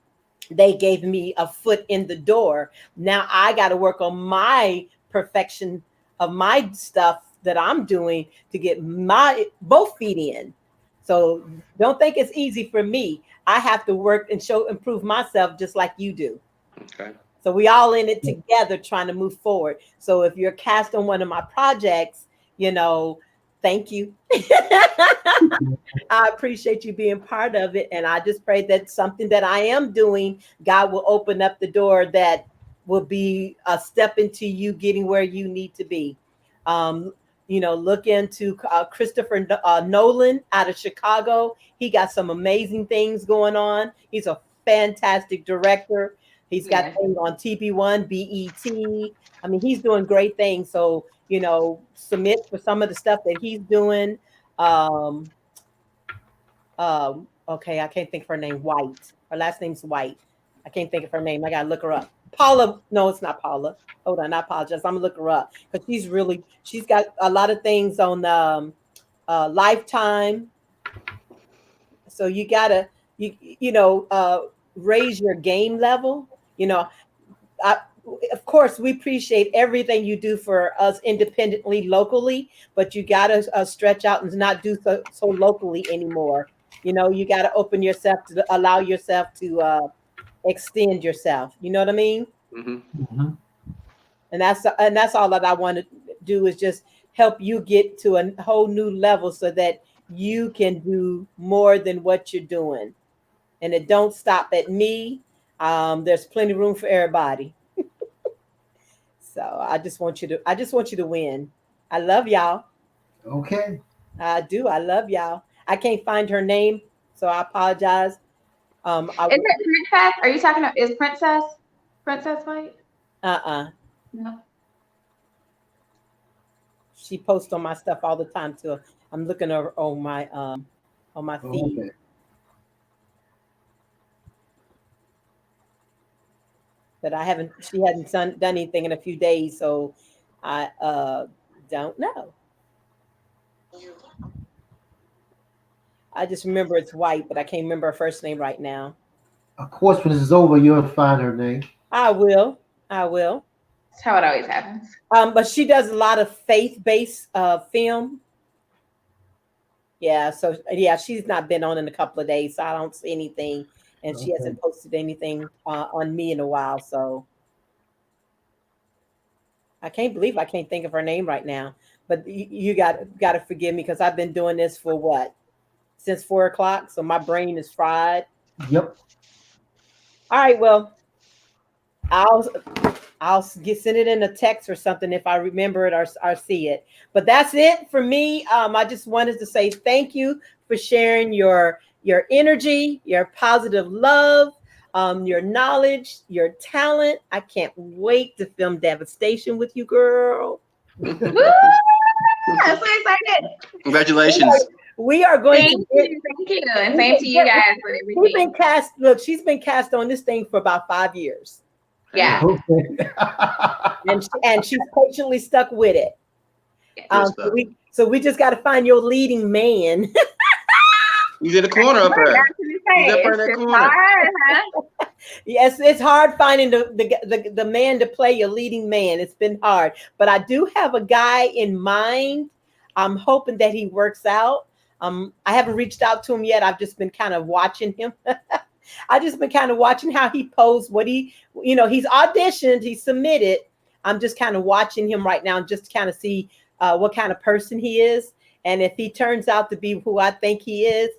they gave me a foot in the door. Now I got to work on my perfection of my stuff that I'm doing to get my both feet in. So don't think it's easy for me. I have to work and improve myself just like you do. Okay. So we all in it together trying to move forward. So if you're cast on one of my projects, thank you. I appreciate you being part of it. And I just pray that something that I am doing, God will open up the door that will be a step into you getting where you need to be. Um, look into Christopher Nolan out of Chicago. He got some amazing things going on. He's a fantastic director. He's got Yeah. things on TB1, BET. I mean, he's doing great things. So, submit for some of the stuff that he's doing. Um, okay, I can't think of her name. White. Her last name's White. I can't think of her name. I gotta look her up. Paula. No, it's not Paula. Hold on, I apologize. I'm gonna look her up because she's got a lot of things on Lifetime. So you gotta raise your game level. You know, I, of course, we appreciate everything you do for us independently, locally, but you got to stretch out and not do so locally anymore. You got to open yourself to allow yourself to extend yourself. You know what I mean? Mm-hmm. Mhm. And that's all that I want to do is just help you get to a whole new level so that you can do more than what you're doing, and it don't stop at me. There's plenty of room for everybody. So I just want you to win. I love y'all. Okay. I do. I love y'all. I can't find her name, so I apologize. I Is it Princess? Are you talking about, is Princess White? uh-uh. No. She posts on my stuff all the time too. I'm looking over on my feed. Okay. but I haven't. She hasn't done anything in a few days, so I don't know. I just remember it's white, but I can't remember her first name right now. Of course, when this is over, you'll find her name. I will. I will. That's how it always happens. But she does a lot of faith-based film. Yeah, so yeah, she's not been on in a couple of days, so I don't see anything, and she Okay. hasn't posted anything on me in a while. So I can't believe I can't think of her name right now. But you got to forgive me because I've been doing this for what, since 4 o'clock, so my brain is fried. Yep. All right, well, I'll send it in a text or something if I remember it or see it. But that's it for me. I just wanted to say thank you for sharing your energy, your positive love, your knowledge, your talent. I can't wait to film Devastation with you, girl. Woo! I'm so excited. Congratulations. We are going Thank to get. you, thank you, and same to you guys for She's everything. been cast. Look, she's been cast on this thing for about 5 years, Yeah. Okay. and she's patiently stuck with it. Good stuff. So we just got to find your leading man. He's in the corner up there. He's up there in that corner. Hard, huh? Yes, it's hard finding the man to play your leading man. It's been hard, but I do have a guy in mind. I'm hoping that he works out. I haven't reached out to him yet. I've just been kind of watching him. I just been kind of watching how he posed, what he's auditioned, he submitted. I'm just kind of watching him right now, just to kind of see what kind of person he is. And if he turns out to be who I think he is,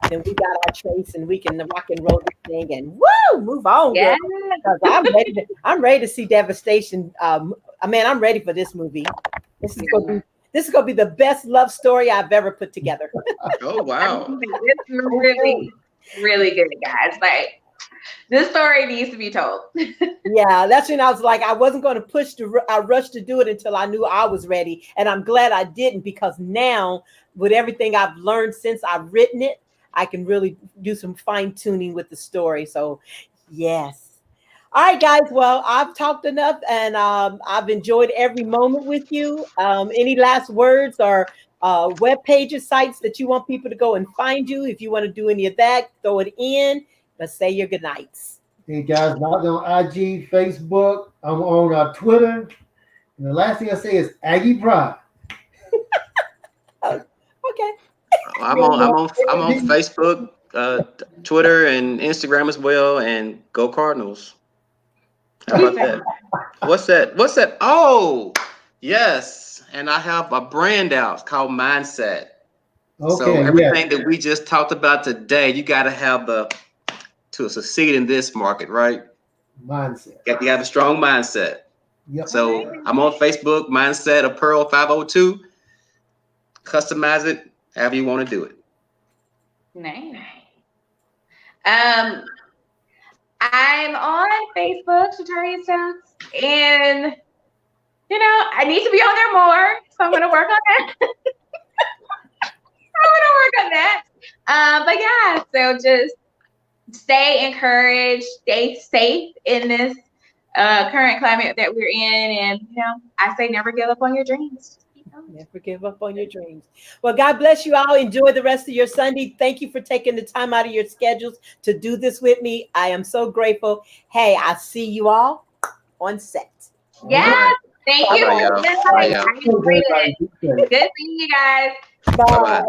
then we got our trace and we can rock and roll this thing and move on. Yeah. Girl. I'm ready to see Devastation. I'm ready for this movie. This is gonna be the best love story I've ever put together. Oh, wow. It's really, really good, guys. Like, this story needs to be told. Yeah, that's when I was like, I wasn't going to rush to do it until I knew I was ready. And I'm glad I didn't, because now with everything I've learned since I've written it, I can really do some fine tuning with the story. So yes. All right, guys. Well, I've talked enough and I've enjoyed every moment with you. Any last words or web pages, sites that you want people to go and find you? If you want to do any of that, throw it in. Let's say your good nights. Hey guys, not on IG, Facebook. I'm on Twitter. And the last thing I say is Aggie Pride. Okay. I'm on Facebook, Twitter, and Instagram as well. And go Cardinals. How about that? What's that? Oh, yes. And I have a brand out called Mindset. Okay. So everything that we just talked about today, you got to have to succeed in this market, right? Mindset. You have a strong mindset. Yep. So I'm on Facebook, Mindset of Pearl 502. Customize it however you want to do it. Nice. I'm on Facebook, Shatari Stokes, and I need to be on there more, so I'm gonna work on that. But yeah, so just stay encouraged, stay safe in this current climate that we're in, and I say never give up on your dreams. Never give up on your dreams. Well, God bless you all. Enjoy the rest of your Sunday. Thank you for taking the time out of your schedules to do this with me. I am so grateful. Hey, I see you all on set. Yeah, right. Thank you. Bye, y'all. Bye, y'all. Good seeing you guys. Bye. Bye-bye.